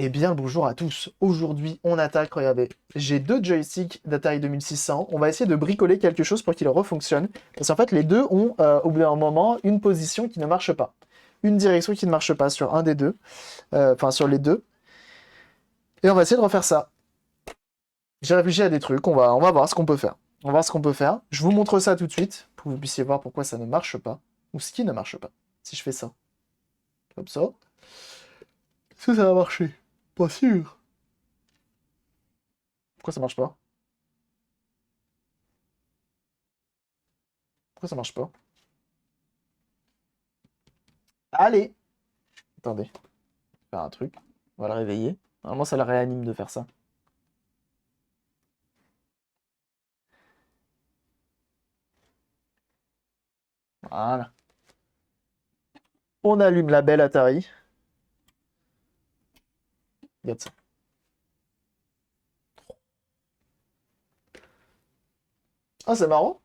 Eh bien, le bonjour à tous. Aujourd'hui, on attaque. Regardez, j'ai deux joysticks d'Atari 2600. On va essayer de bricoler quelque chose pour qu'ils refonctionnent. Parce qu'en fait, les deux ont, au bout d'un moment, une position qui ne marche pas. Une direction qui ne marche pas sur un des deux. Enfin, sur les deux. Et on va essayer de refaire ça. J'ai réfléchi à des trucs. On va voir ce qu'on peut faire. On va voir ce qu'on peut faire. Je vous montre ça tout de suite. Pour que vous puissiez voir pourquoi ça ne marche pas. Ou ce qui ne marche pas. Si je fais ça. Comme ça. Est-ce que ça va marcher? Pas sûr. Pourquoi ça marche pas? Pourquoi ça marche pas? Allez! Attendez, je vais faire un truc. On va le réveiller. Normalement, ça le réanime de faire ça. Voilà. On allume la belle Atari. Regarde ça. Ah, c'est marrant.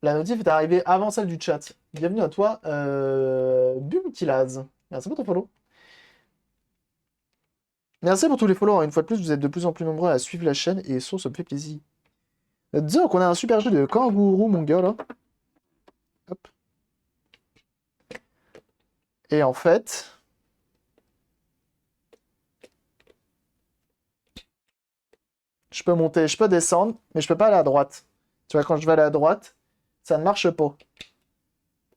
La notif est arrivée avant celle du chat. Bienvenue à toi, Bumkilaz. Merci pour ton follow. Merci pour tous les follow. Une fois de plus, vous êtes de plus en plus nombreux à suivre la chaîne et ça me fait plaisir. Disons qu'on a un super jeu de kangourou, mon gars, là. Hop. Et en fait... Je peux monter, je peux descendre, mais je peux pas aller à droite. Tu vois, quand je vais aller à droite, ça ne marche pas.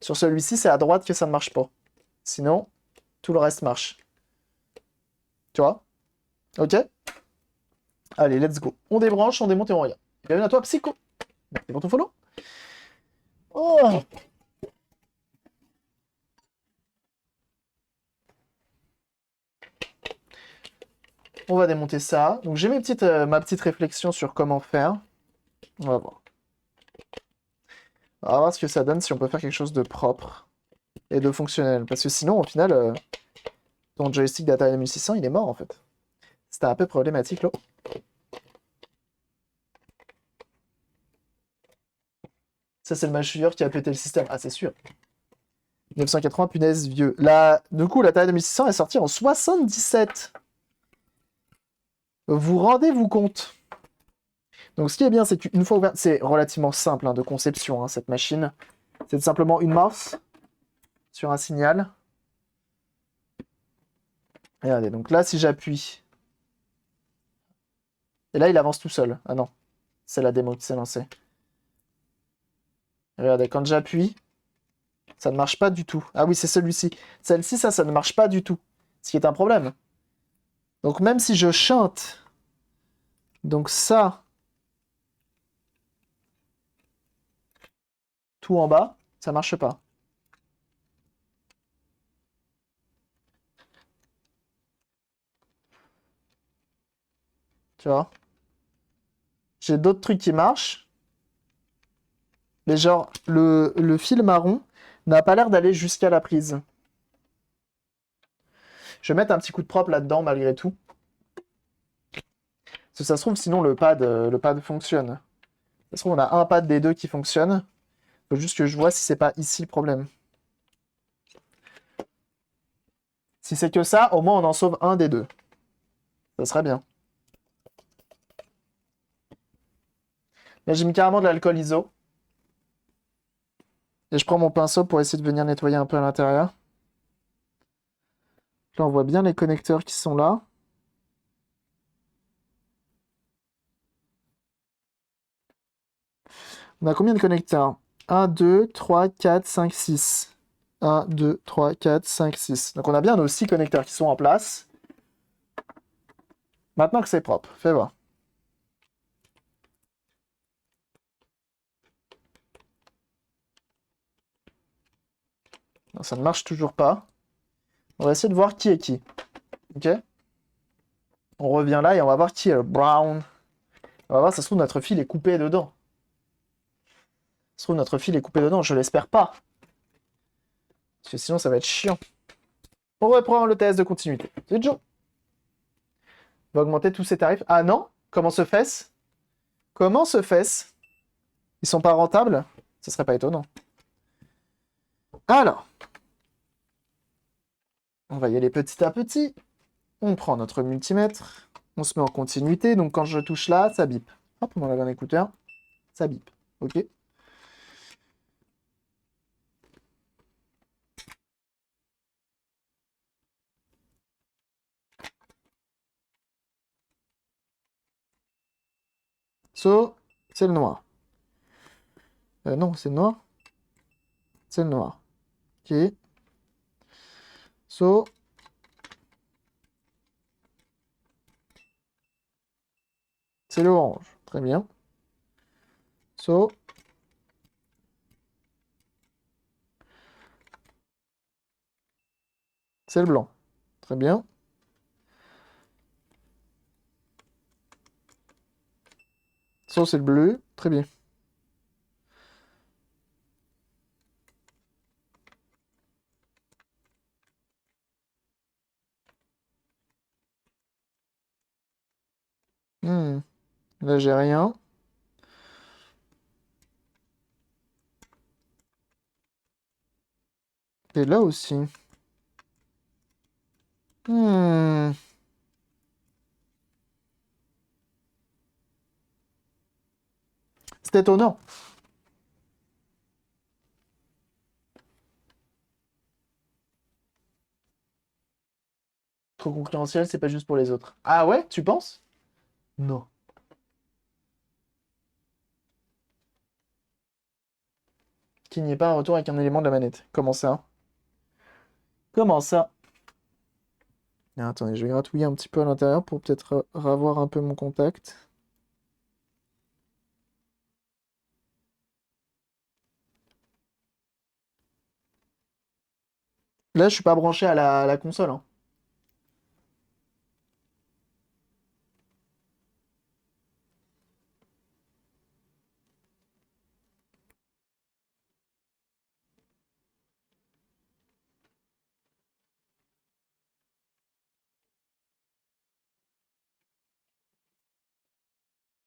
Sur celui-ci, c'est à droite que ça ne marche pas. Sinon, tout le reste marche. Tu vois? Ok? Allez, let's go. On débranche, on démonte et on regarde. Bienvenue à toi, Psycho. Merci pour ton follow. Oh. On va démonter ça. Donc j'ai ma petite réflexion sur comment faire. On va voir. On va voir ce que ça donne si on peut faire quelque chose de propre et de fonctionnel. Parce que sinon, au final, ton joystick d'Atari 2600, il est mort en fait. C'était un peu problématique là. Ça, c'est le mâchouilleur qui a pété le système. Ah, c'est sûr. 1980, punaise, vieux. Là, du coup, l'Atari 2600 est sortie en 77. Vous rendez-vous compte? Donc, ce qui est bien, c'est qu'une fois ouverte, c'est relativement simple hein, de conception, hein, cette machine. C'est simplement une mouse sur un signal. Regardez, donc là, si j'appuie... Et là, il avance tout seul. Ah non, c'est la démo qui s'est lancée. Regardez, quand j'appuie, ça ne marche pas du tout. Ah oui, c'est celui-ci. Celle-ci, ça ne marche pas du tout. Ce qui est un problème. Donc, même si je chante... Donc ça... Tout en bas, ça marche pas. Tu vois? J'ai d'autres trucs qui marchent. Mais genre, le fil marron n'a pas l'air d'aller jusqu'à la prise. Je vais mettre un petit coup de propre là-dedans malgré tout. Parce que ça se trouve, sinon le pad fonctionne. Ça se trouve, on a un pad des deux qui fonctionne. Faut juste que je vois si c'est pas ici le problème. Si c'est que ça, au moins on en sauve un des deux. Ça serait bien. Là, j'ai mis carrément de l'alcool iso. Et je prends mon pinceau pour essayer de venir nettoyer un peu à l'intérieur. Là, on voit bien les connecteurs qui sont là. On a combien de connecteurs? 1, 2, 3, 4, 5, 6. 1, 2, 3, 4, 5, 6. Donc on a bien nos 6 connecteurs qui sont en place. Maintenant que c'est propre, fais voir. Non, ça ne marche toujours pas. On va essayer de voir qui est qui. Ok? On revient là et on va voir qui est le brown. On va voir, ça se trouve, notre fil est coupé dedans. Ça se trouve, notre fil est coupé dedans, je l'espère pas. Parce que sinon, ça va être chiant. On reprend le test de continuité. C'est Joe. On va augmenter tous ces tarifs. Ah non? Comment se fait-ce? Comment se fait-ce? Ils sont pas rentables? Ce serait pas étonnant. Alors. On va y aller petit à petit. On prend notre multimètre. On se met en continuité. Donc quand je touche là, ça bip. Hop, on enlève un écouteur. Ça bip. OK. So, c'est le noir. Non, c'est le noir. C'est le noir. OK. So, c'est le orange. Très bien. So, c'est le blanc. Très bien. So, c'est le bleu. Très bien. Hmm. Là, j'ai rien. Et là aussi. Hmm. C'est étonnant. Trop concurrentiel, c'est pas juste pour les autres. Ah ouais, tu penses? Non. Qu'il n'y ait pas un retour avec un élément de la manette. Comment ça? Comment ça? Ah, attendez, je vais gratouiller un petit peu à l'intérieur pour peut-être revoir un peu mon contact. Là, je suis pas branché à la console, hein.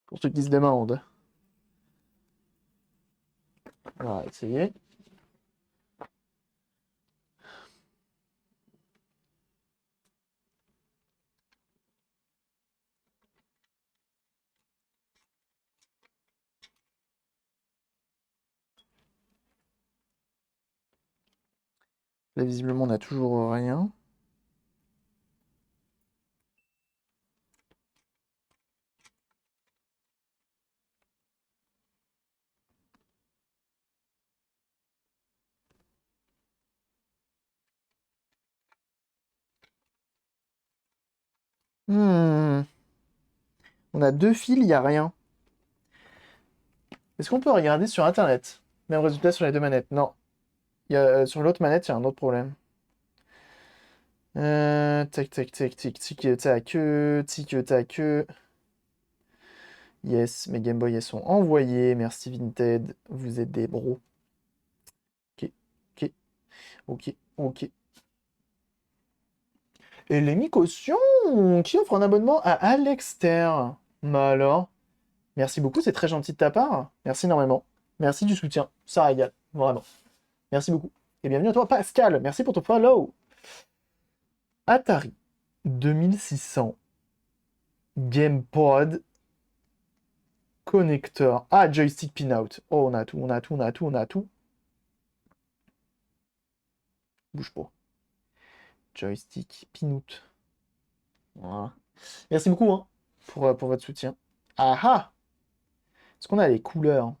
Pour ceux qui se demandent. On va essayer. Là, visiblement, on n'a toujours rien. Hmm. On a deux fils, il n'y a rien. Est-ce qu'on peut regarder sur Internet? Même résultat sur les deux manettes. Non. Sur l'autre manette, il y a un autre problème. Tac, tac, tac, tic, tic, tac, tic, tac. Yes, mes Game Boy, elles sont envoyées. Merci Vinted. Vous êtes des bros. Ok, ok, ok, ok. Et les caution qui offre un abonnement à Alexter. Bah alors, merci beaucoup, c'est très gentil de ta part. Merci énormément. Merci du soutien. Ça régale, vraiment. Merci beaucoup. Et bienvenue à toi, Pascal. Merci pour ton follow. Atari 2600 GamePod connecteur. Ah, joystick pinout. Oh, on a tout, on a tout, on a tout, on a tout. Bouge pas. Joystick pinout. Voilà. Merci beaucoup hein, pour votre soutien. Ah ah! Est-ce qu'on a les couleurs?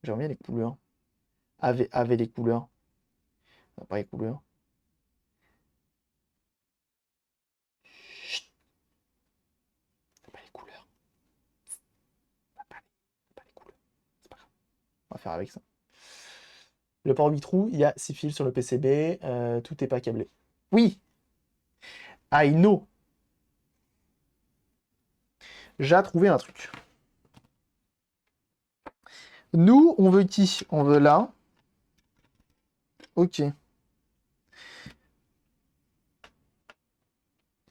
J'aimerais bien les couleurs. Avait les couleurs. On n'a pas les couleurs. Chut, on n'a pas les couleurs. On n'a pas les couleurs. C'est pas grave. On va faire avec ça. Le port 8 trous, il y a 6 fils sur le PCB. Tout n'est pas câblé. Oui! I know! J'ai trouvé un truc. Nous, on veut qui? On veut là. Ok.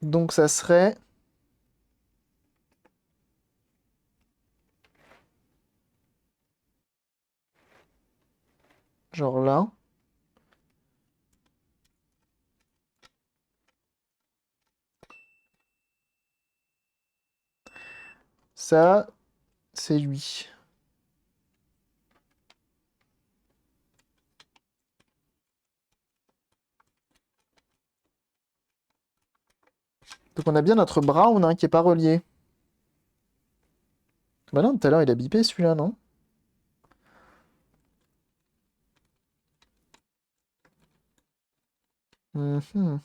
Donc ça serait... Genre là. Ça, c'est lui. Donc on a bien notre brown hein, qui est pas relié. Bah non, tout à l'heure il a bipé celui-là, non? Mhm.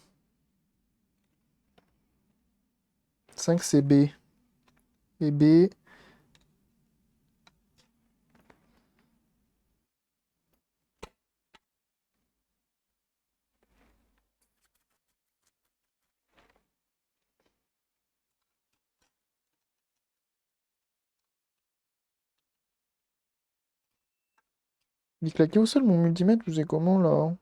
5 c'est B. Et B. Il est claqué au sol mon multimètre, vous savez comment là?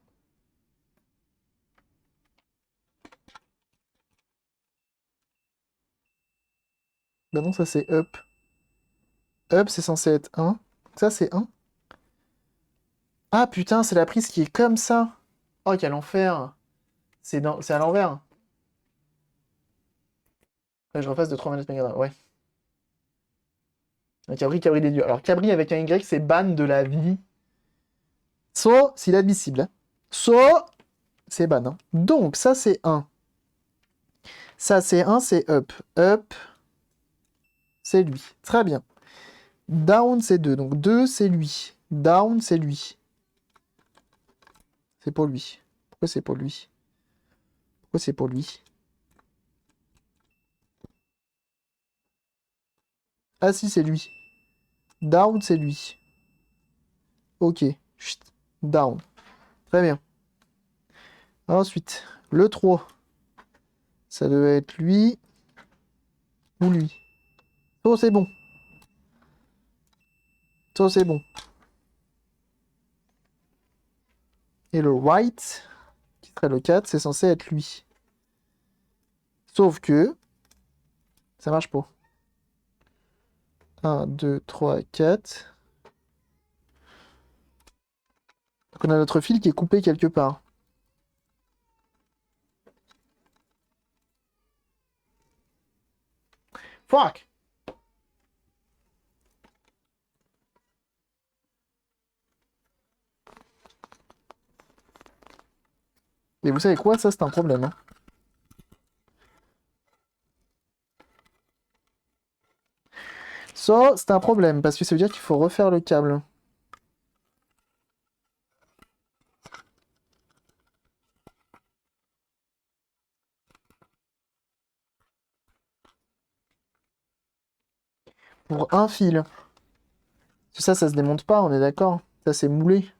Bah non, ça c'est up. Up c'est censé être 1. Ça c'est 1. Ah putain, c'est la prise qui est comme ça. Oh quel enfer. C'est à l'envers. Ouais, je refasse de 3 manette Mega Drive. Ouais. Un Cabri, Cabri des dieux. Alors Cabri avec un Y, c'est ban de la vie. Soit c'est inadmissible. Hein. Soit c'est ban. Hein. Donc ça c'est 1. Ça c'est 1, c'est up. Up, c'est lui. Très bien. Down, c'est 2. Donc 2, c'est lui. Down, c'est lui. C'est pour lui. Pourquoi c'est pour lui? Pourquoi c'est pour lui? Ah si, c'est lui. Down, c'est lui. Ok. Chut. Down. Très bien. Ensuite, le 3. Ça devait être lui ou lui. Oh, c'est bon. Oh, c'est bon. Et le right, qui serait le 4, c'est censé être lui. Sauf que ça marche pas. 1, 2, 3, 4. Donc on a notre fil qui est coupé quelque part. Fuck! Et vous savez quoi? Ça, c'est un problème. Hein. Ça, c'est un problème, parce que ça veut dire qu'il faut refaire le câble. Pour un fil. Ça se démonte pas, on est d'accord. Ça, c'est moulé.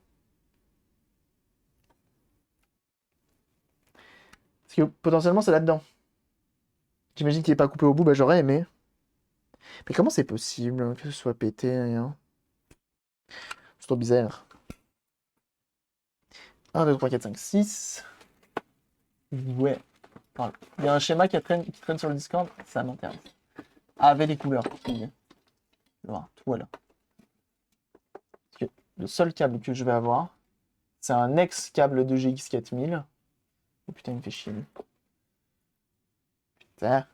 Parce que potentiellement, c'est là-dedans. J'imagine qu'il n'est pas coupé au bout, bah j'aurais aimé. Mais comment c'est possible que ce soit pété, rien? C'est trop bizarre. 1, 2, 3, 4, 5, 6. Ouais. Voilà. Il y a un schéma qui traîne sur le Discord, ça m'intéresse. Avec les couleurs. Voilà, voilà. Parce que le seul câble que je vais avoir, c'est un ex-câble de GX4000. Oh putain, il me fait chier. Putain.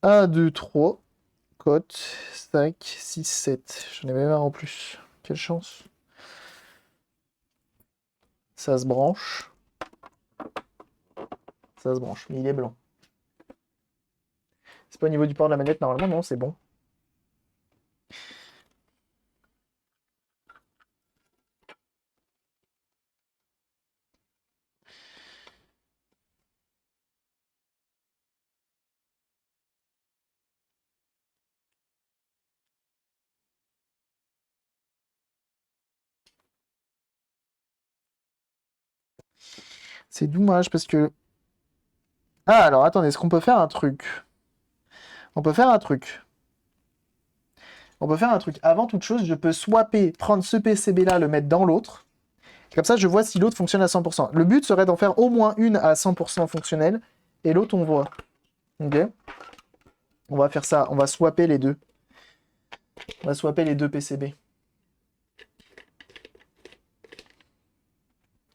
1, 2, 3. Cote. 5, 6, 7. J'en ai même un en plus. Quelle chance. Ça se branche. Ça se branche, mais il est blanc. C'est pas au niveau du port de la manette, normalement, non, c'est bon. C'est dommage parce que... Ah, alors attendez, est-ce qu'on peut faire un truc? On peut faire un truc. On peut faire un truc. Avant toute chose, je peux swapper, prendre ce PCB-là, le mettre dans l'autre. Comme ça, je vois si l'autre fonctionne à 100%. Le but serait d'en faire au moins une à 100% fonctionnelle, et l'autre, on voit. Ok? On va faire ça. On va swapper les deux. On va swapper les deux PCB.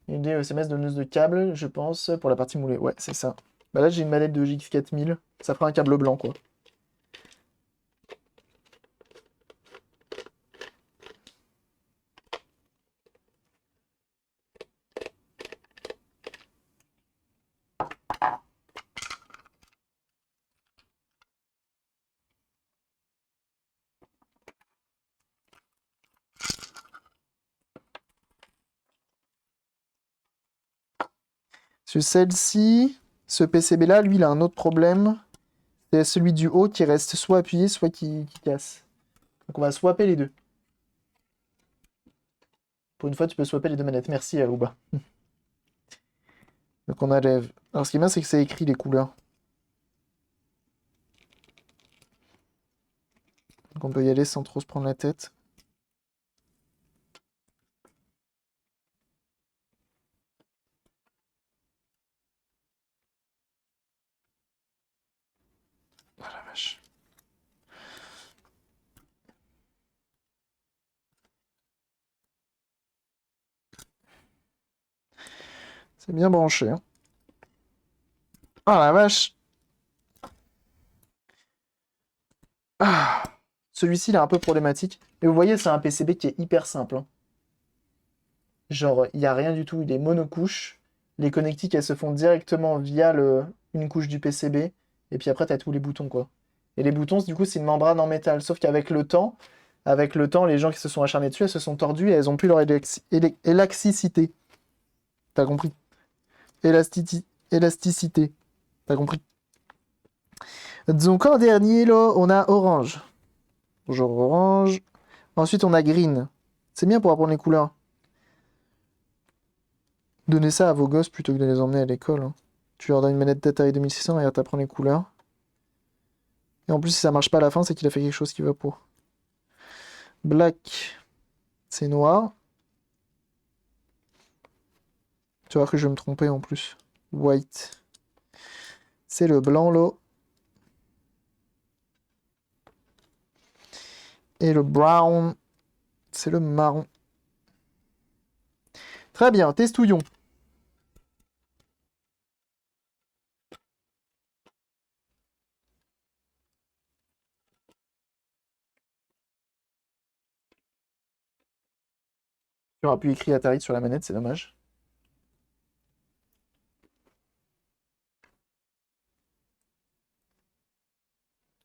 Une SMS donneuse de câble, je pense, pour la partie moulée. Ouais, c'est ça. Bah là, j'ai une manette de GX 4000. Ça fera un câble blanc, quoi. Celle-ci, ce PCB-là, lui, il a un autre problème. C'est celui du haut qui reste soit appuyé, soit qui casse. Donc on va swapper les deux. Pour une fois, tu peux swapper les deux manettes. Merci, Aouba. Donc on enlève. Alors ce qui est bien, c'est que c'est écrit les couleurs. Donc on peut y aller sans trop se prendre la tête. Oh la vache. C'est bien branché. Hein. Oh la vache. Ah. Celui-ci, il est un peu problématique. Mais vous voyez, c'est un PCB qui est hyper simple. Hein. Genre, il n'y a rien du tout. Il est monocouche. Les connectiques, elles se font directement via une couche du PCB. Et puis après, tu as tous les boutons, quoi. Et les boutons, du coup, c'est une membrane en métal. Sauf avec le temps, les gens qui se sont acharnés dessus, elles se sont tordues et elles ont plus leur élasticité. T'as compris? Élasticité. T'as compris? Donc en dernier, là, on a orange. Bonjour orange. Ensuite, on a green. C'est bien pour apprendre les couleurs. Donnez ça à vos gosses plutôt que de les emmener à l'école. Hein. Tu leur donnes une manette d'Atari 2600 et t'apprends les couleurs. Et en plus, si ça marche pas à la fin, c'est qu'il a fait quelque chose qui va pour. Black, c'est noir. Tu vas voir que je vais me tromper en plus. White, c'est le blanc, là. Et le brown, c'est le marron. Très bien, testouillon. Tu auras pu écrire Atari sur la manette, c'est dommage.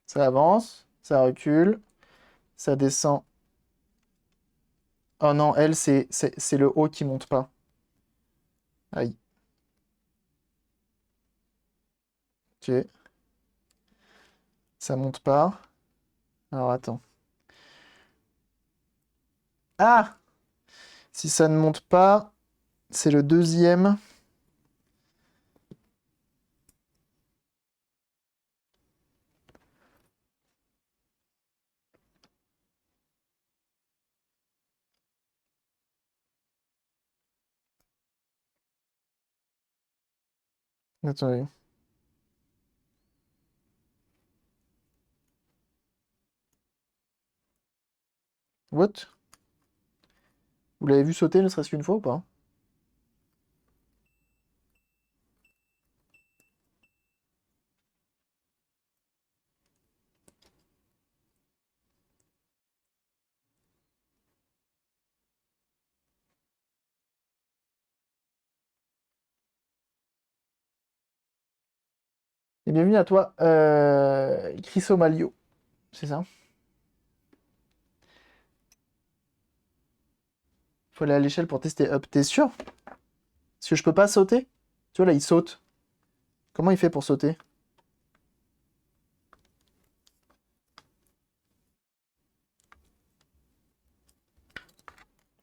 Ça avance, ça recule, ça descend. Oh non, elle, c'est le haut qui monte pas. Aïe. Ok. Ça monte pas. Alors attends. Ah! Si ça ne monte pas, c'est le deuxième. Attendez. What? Vous l'avez vu sauter ne serait-ce qu'une fois ou pas? Et bienvenue à toi, Chrysomalio. C'est ça? Faut aller à l'échelle pour tester up. T'es sûr? Parce que je peux pas sauter? Tu vois là, il saute. Comment il fait pour sauter?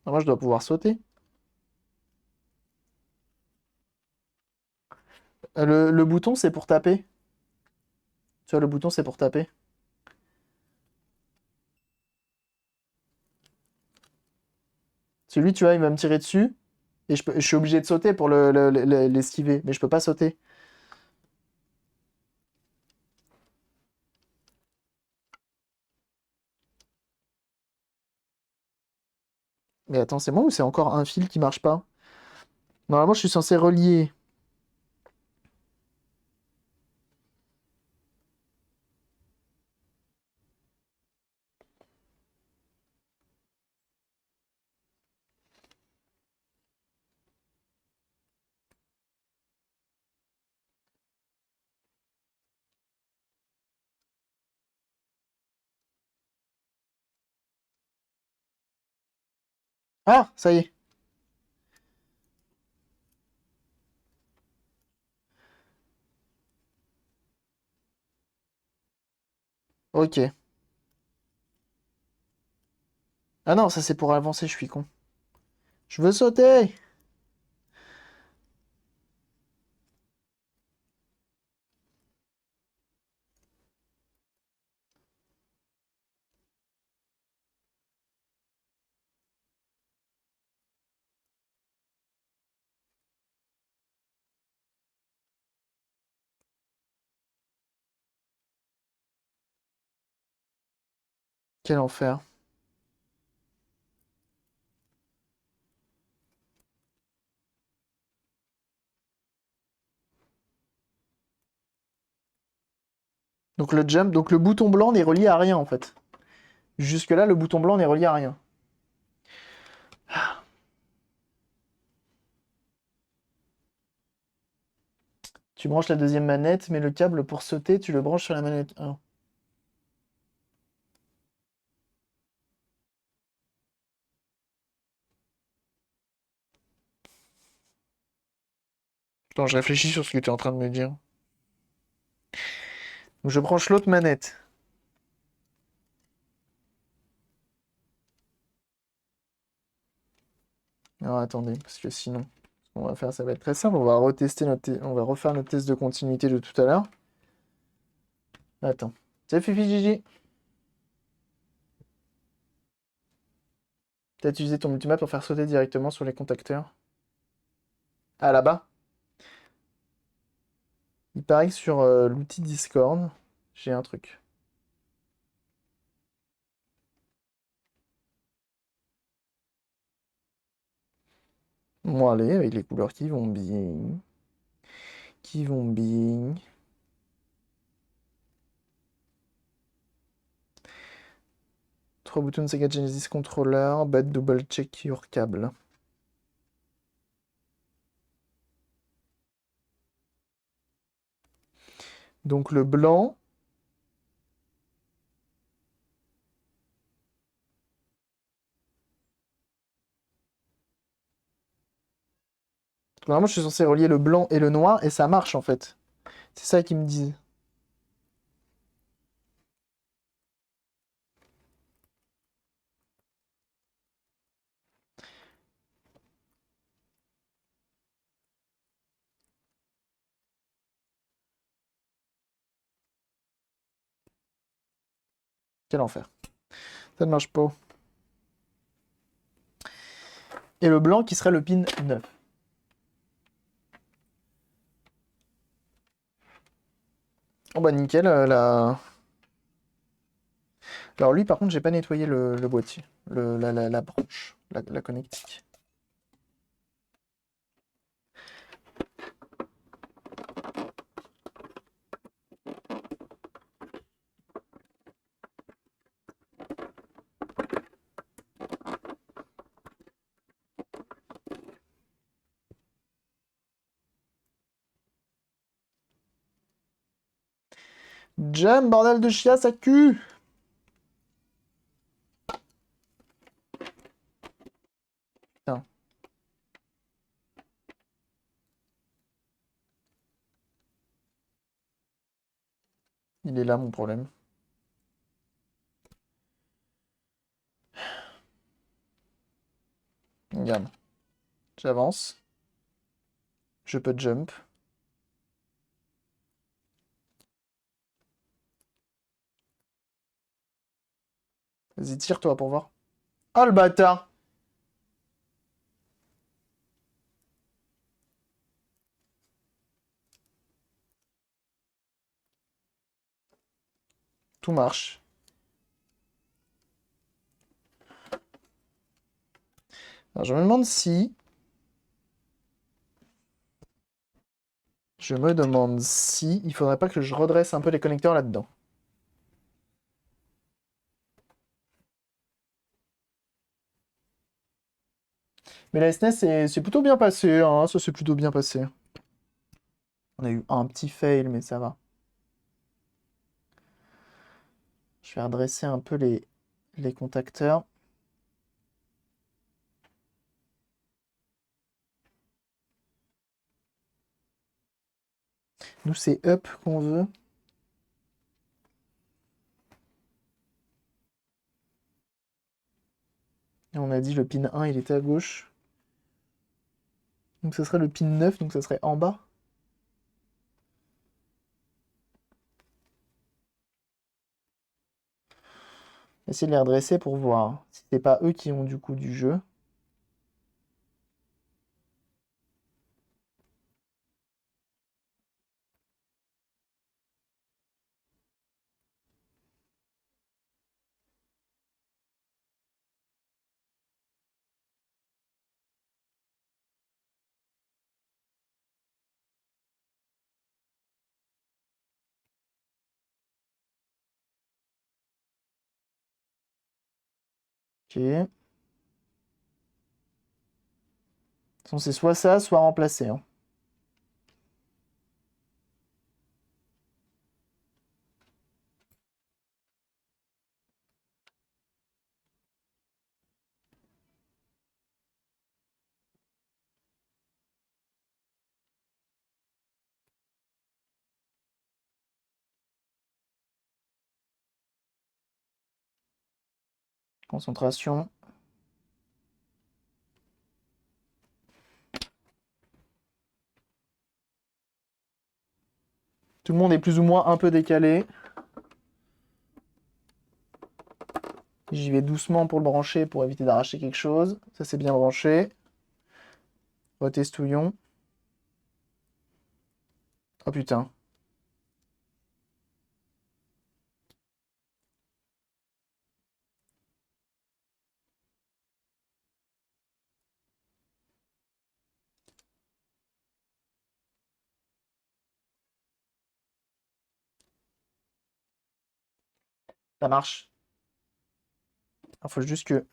Ah, moi, je dois pouvoir sauter. Le bouton, c'est pour taper. Tu vois, le bouton, c'est pour taper. Celui, tu vois, il va me tirer dessus. Et je suis obligé de sauter pour l'esquiver. Mais je peux pas sauter. Mais attends, c'est moi ou c'est encore un fil qui marche pas? Normalement, je suis censé relier. Ah, ça y est. Ok. Ah non, ça c'est pour avancer, je suis con. Je veux sauter! Quel enfer. Donc le jump, donc le bouton blanc n'est relié à rien en fait. Jusque-là, le bouton blanc n'est relié à rien. Tu branches la deuxième manette, mais le câble pour sauter, tu le branches sur la manette 1. Attends, je réfléchis sur ce que tu es en train de me dire. Donc je branche l'autre manette. Alors attendez, parce que sinon, ce qu'on va faire, ça va être très simple. On va retester on va refaire notre test de continuité de tout à l'heure. Attends. Salut Fifi Gigi. T'as utilisé ton multimap pour faire sauter directement sur les contacteurs. Ah là-bas. Il paraît que sur l'outil Discord, j'ai un truc. Bon allez, avec les couleurs qui vont bien. Qui vont bien. Trois boutons de Sega Genesis Controller, but double check your câble. Donc le blanc. Normalement, je suis censé relier le blanc et le noir et ça marche en fait. C'est ça qu'ils me disent. Quel enfer. Ça ne marche pas. Et le blanc qui serait le pin 9. Oh bah nickel, Alors lui par contre j'ai pas nettoyé le boîtier, la branche, la connectique. Jam, bordel de chiasse à cul! Putain, il est là mon problème. Regarde, j'avance, je peux jump. Vas-y, tire-toi pour voir. Oh le bâtard! Tout marche. Alors je me demande si... Je me demande si il faudrait pas que je redresse un peu les connecteurs là-dedans. Mais la SNES, c'est plutôt bien passé, hein, ça s'est plutôt bien passé. On a eu un petit fail, mais ça va. Je vais redresser un peu les contacteurs. Nous, c'est up qu'on veut. Et on a dit le pin 1, il était à gauche. Donc ça serait le pin 9, donc ça serait en bas. Essayer de les redresser pour voir si c'est pas eux qui ont du coup du jeu. Ok. De toute façon, c'est soit ça, soit remplacé, hein. Concentration. Tout le monde est plus ou moins un peu décalé. J'y vais doucement pour le brancher pour éviter d'arracher quelque chose. Ça, c'est bien branché. Retestouillons. Oh putain. Ça marche. Il faut juste que...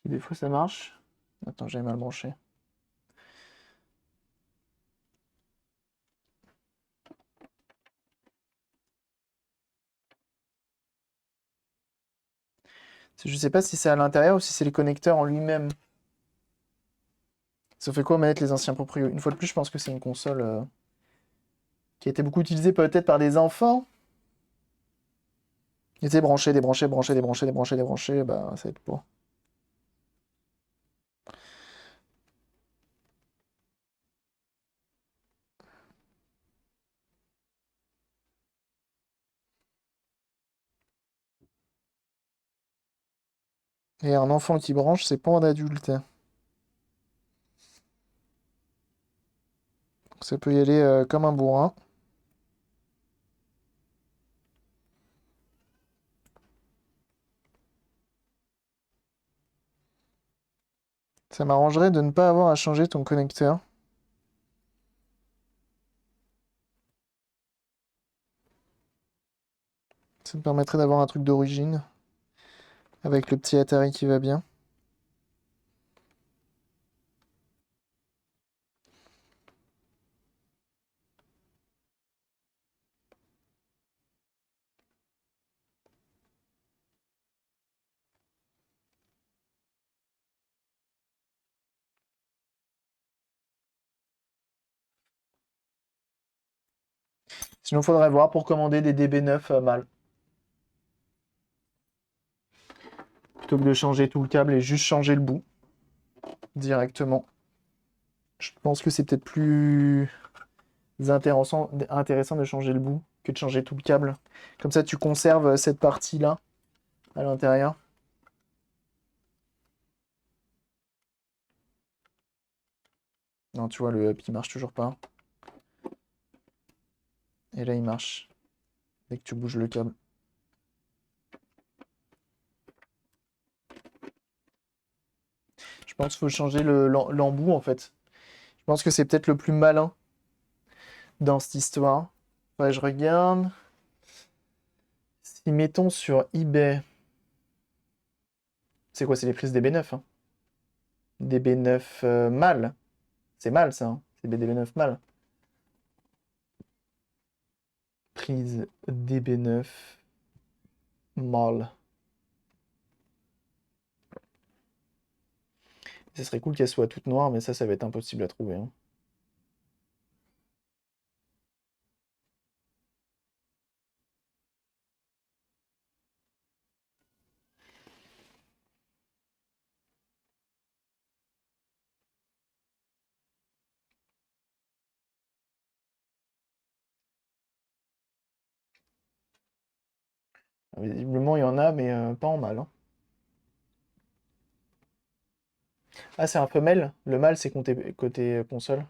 Des fois, ça marche. Attends, j'ai mal branché. Je sais pas si c'est à l'intérieur ou si c'est les connecteurs en lui-même. Ça fait quoi mettre les anciens proprios? Une fois de plus, je pense que c'est une console qui a été beaucoup utilisée peut-être par des enfants. Ils étaient branchés, débranchés, branchés, débranchés, débranchés, débranchés. Bah, ça va être pour. Et un enfant qui branche, c'est pas un adulte. Ça peut y aller comme un bourrin. Ça m'arrangerait de ne pas avoir à changer ton connecteur. Ça me permettrait d'avoir un truc d'origine. Avec le petit Atari qui va bien. Sinon, faudrait voir pour commander des DB9 mal. Plutôt que de changer tout le câble et juste changer le bout directement. Je pense que c'est peut-être plus intéressant de changer le bout que de changer tout le câble. Comme ça, tu conserves cette partie-là à l'intérieur. Non, tu vois, le up, il marche toujours pas. Et là, il marche. Dès que tu bouges le câble. Je pense qu'il faut changer l'embout, en fait. Je pense que c'est peut-être le plus malin dans cette histoire. Ouais, je regarde. Si mettons sur eBay... C'est quoi? C'est les prises DB9, hein. DB9 mâle. C'est mâle, ça, hein. C'est DB9 mâle. Prise DB9 mâle. Ce serait cool qu'elle soit toute noire, mais ça va être impossible à trouver, hein. Visiblement, il y en a, mais pas en mâle, hein. Ah, c'est un femelle. Le mâle, c'est côté console.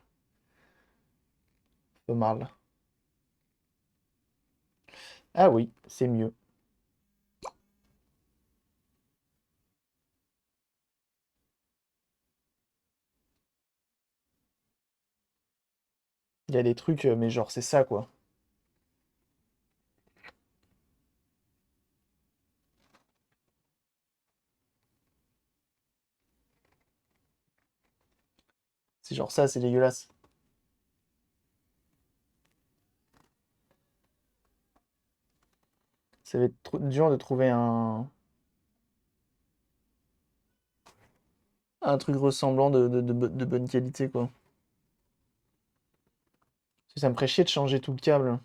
Femelle. Ah oui, c'est mieux. Il y a des trucs, mais genre, c'est ça, quoi. C'est genre ça, c'est dégueulasse. Ça va être dur de trouver un truc ressemblant de bonne qualité, quoi. Parce que ça me ferait chier de changer tout le câble.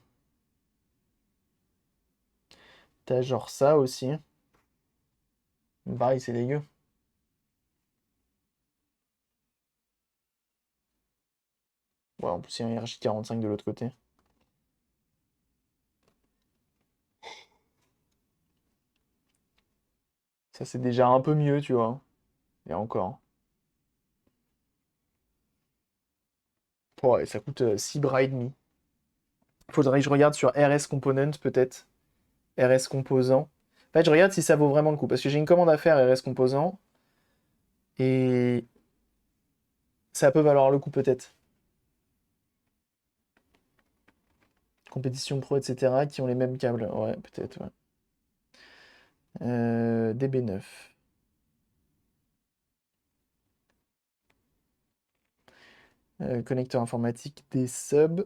T'as genre ça aussi. Pareil, c'est dégueu. Ouais, en plus, il y a un RJ45 de l'autre côté. Ça, c'est déjà un peu mieux, tu vois. Et encore. Ouais, ça coûte 6 bras et demi. Faudrait que je regarde sur RS Component, peut-être. RS Composant. En fait, je regarde si ça vaut vraiment le coup. Parce que j'ai une commande à faire RS Composant. Et ça peut valoir le coup, peut-être. Compétition pro, etc. qui ont les mêmes câbles. Ouais, peut-être, ouais. DB9. Connecteur informatique des subs.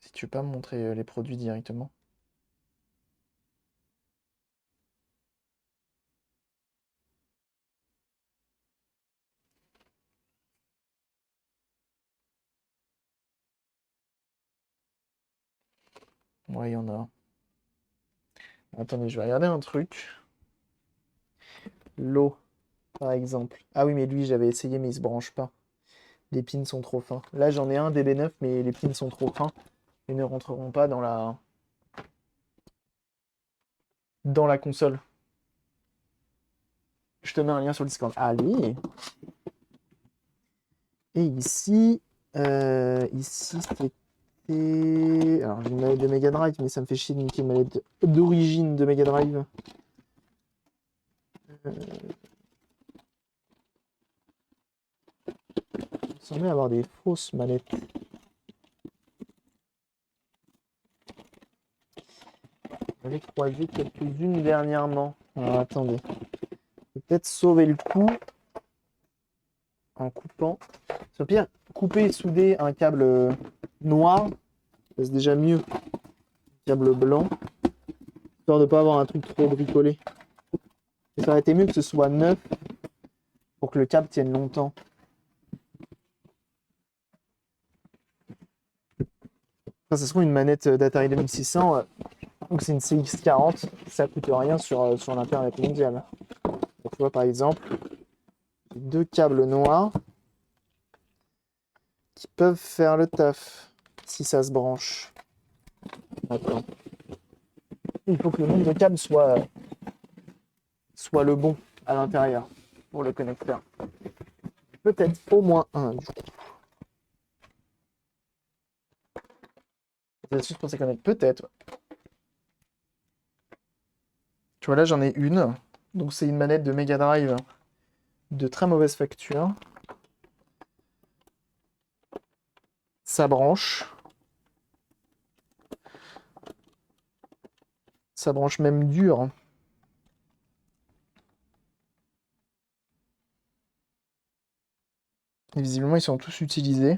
Si tu veux pas me montrer les produits directement. Ouais, il y en a. Attendez, je vais regarder un truc. L'eau, par exemple. Ah oui, mais lui, j'avais essayé, mais il se branche pas. Les pins sont trop fins. Là, j'en ai un DB9, mais les pins sont trop fins. Ils ne rentreront pas dans la console. Je te mets un lien sur le Discord. Allez. Et ici c'était... Alors, j'ai une manette de Mega Drive, mais ça me fait chier de niquer une manette d'origine de Mega Drive. Il semblait avoir des fausses manettes. J'avais croisé quelques-unes dernièrement. Alors, attendez. Je vais peut-être sauver le coup en coupant. C'est pire, couper et souder un câble noir, c'est déjà mieux. Un câble blanc, histoire de ne pas avoir un truc trop bricolé. Et ça aurait été mieux que ce soit neuf pour que le câble tienne longtemps. Ça se trouve une manette d'Atari 2600, donc c'est une CX40, ça coûte rien sur l'internet mondial. Donc, tu vois par exemple, deux câbles noirs qui peuvent faire le taf si ça se branche. Attends. Il faut que le nombre de câbles soit le bon à l'intérieur pour le connecteur. Peut-être au moins un. Du coup. Des astuces pour se connecter. Peut-être. Tu vois, là, j'en ai une. Donc, c'est une manette de Mega Drive de très mauvaise facture. Ça branche. Ça branche même dur. Et visiblement, ils sont tous utilisés.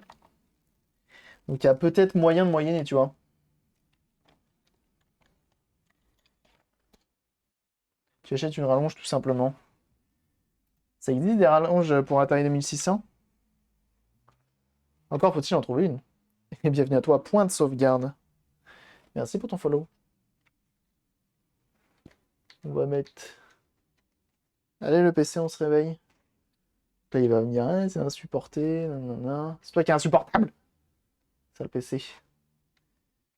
Donc, il y a peut-être moyen de moyenner, tu vois. Tu achètes une rallonge tout simplement. Ça existe des rallonges pour Atari 2600? Encore faut-il en trouver une. Et bienvenue à toi, point de sauvegarde. Merci pour ton follow. On va mettre... Allez, le PC, on se réveille. Là, il va me dire, ah, c'est insupporté, nanana. C'est toi qui es insupportable. Ça, le PC.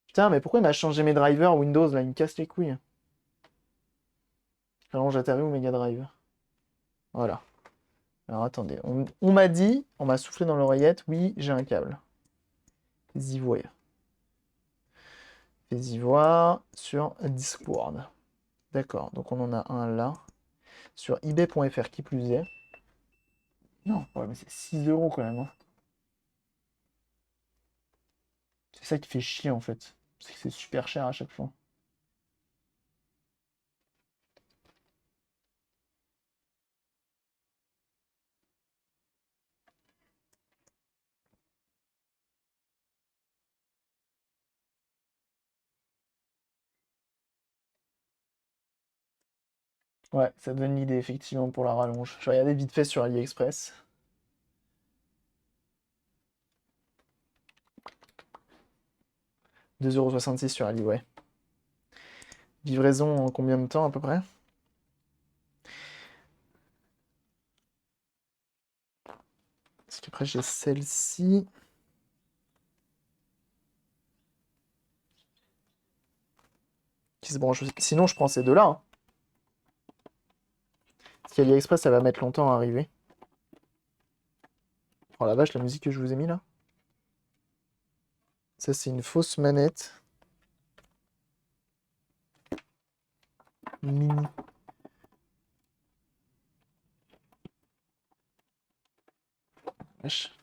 Putain, mais pourquoi il m'a changé mes drivers Windows, là? Il me casse les couilles. Rallonge Atari ou Mega Drive. Voilà. Alors, attendez. On m'a dit, on m'a soufflé dans l'oreillette, oui, j'ai un câble. Fais-y voir. Fais-y voir sur Discord. D'accord, donc on en a un là. Sur ebay.fr, qui plus est. Non, ouais, mais c'est 6 € quand même. Hein. C'est ça qui fait chier en fait. C'est que c'est super cher à chaque fois. Ouais, ça donne l'idée effectivement pour la rallonge. Je regardais vite fait sur AliExpress. 2,66 € sur Ali, ouais. Livraison en combien de temps à peu près? Parce qu'après j'ai celle-ci. Qui se branche aussi. Sinon je prends ces deux-là. Hein. Parce qu'AliExpress ça va mettre longtemps à arriver. Oh la vache, la musique que je vous ai mis là. Ça c'est une fausse manette. Mini. Wesh.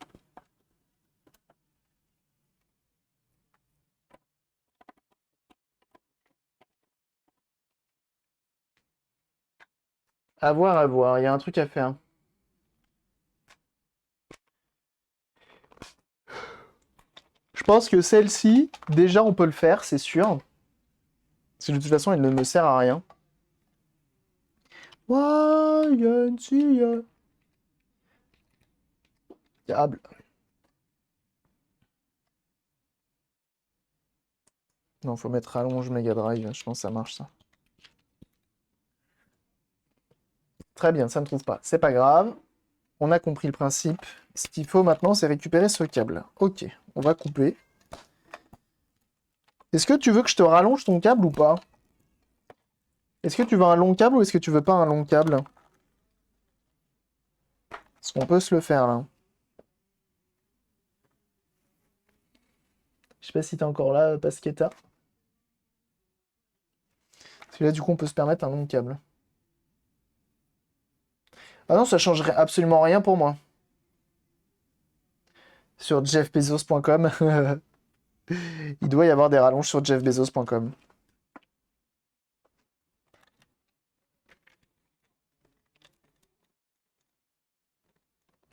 À voir, il y a un truc à faire. Je pense que celle-ci, déjà on peut le faire, c'est sûr. Parce que de toute façon, elle ne me sert à rien. YNCA. Diable. Non, faut mettre rallonge Mega Drive, je pense que ça marche ça. Très bien, ça ne trouve pas. C'est pas grave. On a compris le principe. Ce qu'il faut maintenant, c'est récupérer ce câble. Ok, on va couper. Est-ce que tu veux que je te rallonge ton câble ou pas? Est-ce que tu veux un long câble ou est-ce que tu veux pas un long câble? Parce qu'on peut se le faire là. Je sais pas si t'es encore là, Pasquetta. Parce que là, du coup, on peut se permettre un long câble. Ah non, ça changerait absolument rien pour moi. Sur jeffbezos.com. Il doit y avoir des rallonges sur jeffbezos.com.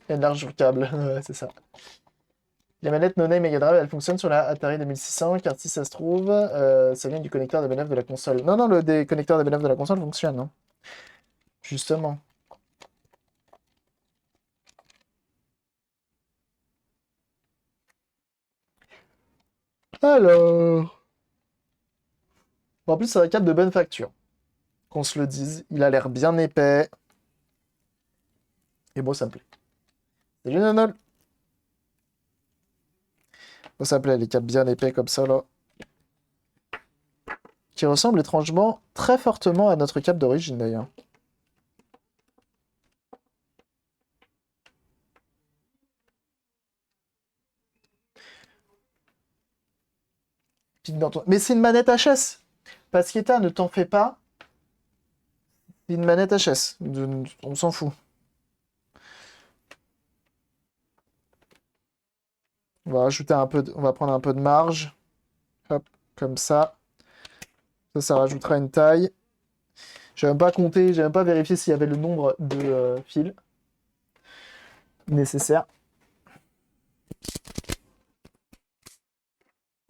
Il y a de l'argent câble, ouais, c'est ça. Les manettes No-Name Mega Drive, elles fonctionnent sur la Atari 2600, car si ça se trouve, ça vient du connecteur de de la console. Non, non, des connecteurs de de la console fonctionnent, hein. Justement. Alors... Bon, en plus, c'est un câble de bonne facture. Qu'on se le dise, il a l'air bien épais. Et bon, ça me plaît. Salut Nonol! Ça s'appelait les câbles bien épais comme ça, là. Qui ressemble étrangement très fortement à notre cap d'origine, d'ailleurs. Mais c'est une manette HS. Pasquetta, ne t'en fais pas. C'est une manette HS. On s'en fout. On va rajouter un peu on va prendre un peu de marge. Hop, comme ça. Ça rajoutera une taille. J'ai même pas compté, j'ai même pas vérifié s'il y avait le nombre de fils nécessaires.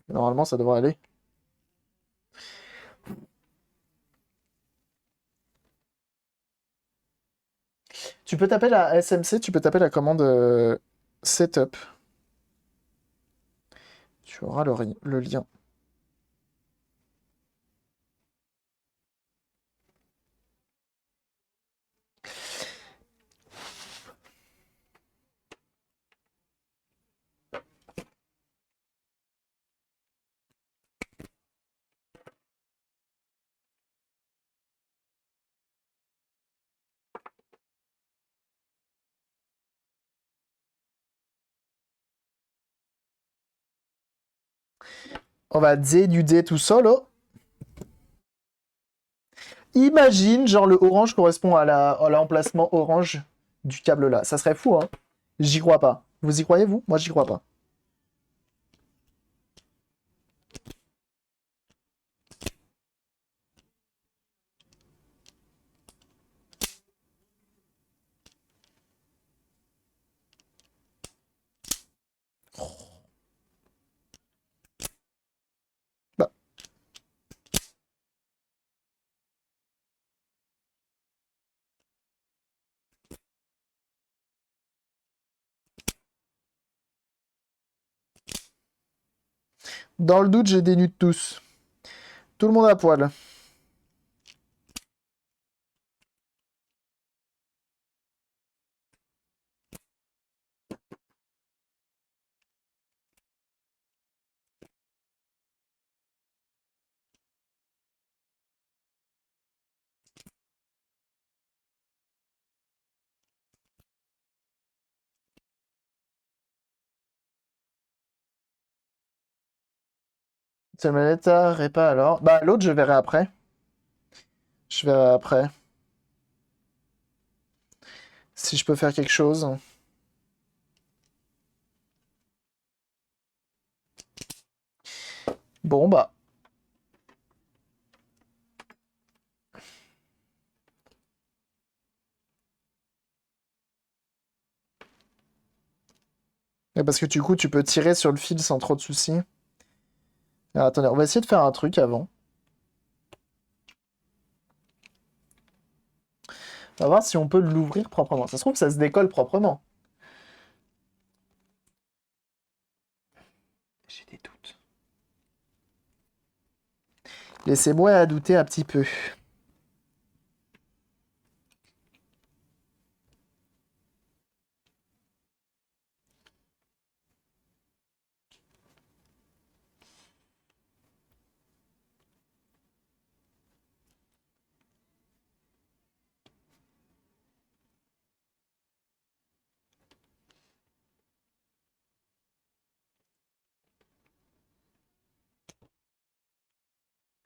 Normalement, ça devrait aller. Tu peux taper la SMC, tu peux taper la commande setup. Tu auras le lien. On va dénuder tout ça, là. Imagine, genre, le orange correspond à l'emplacement orange du câble là. Ça serait fou, hein. J'y crois pas. Vous y croyez, vous? Moi, j'y crois pas. Bah, dans le doute, j'ai dénude tous. Tout le monde à poil. C'est manetta, répa alors. Bah, l'autre, je verrai après. Je verrai après. Si je peux faire quelque chose. Bon, bah. Et parce que du coup, tu peux tirer sur le fil sans trop de soucis. Alors, attendez, on va essayer de faire un truc avant. On va voir si on peut l'ouvrir proprement. Ça se trouve que ça se décolle proprement. J'ai des doutes. Laissez-moi à douter un petit peu.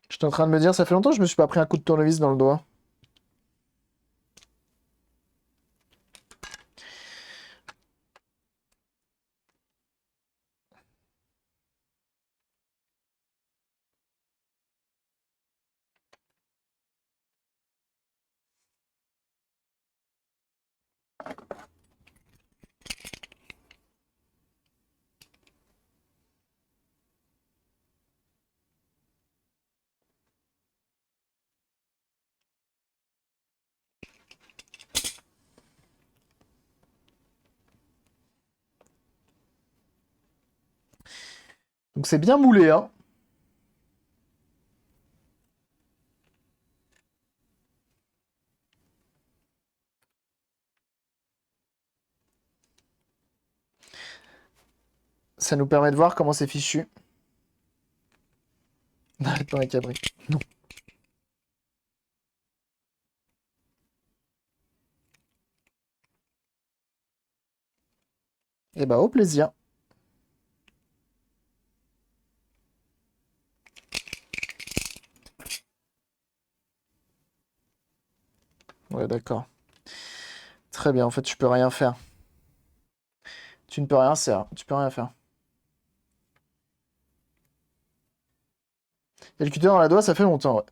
J'étais en train de me dire, ça fait longtemps que je me suis pas pris un coup de tournevis dans le doigt. Donc c'est bien moulé, hein. Ça nous permet de voir comment c'est fichu. N'arrête pas un cabri. Non. Eh bah, au plaisir. Ouais, d'accord. Très bien, en fait, tu peux rien faire. Tu ne peux rien faire. Tu peux rien faire. Et le cutter dans la doigt, ça fait longtemps, ouais.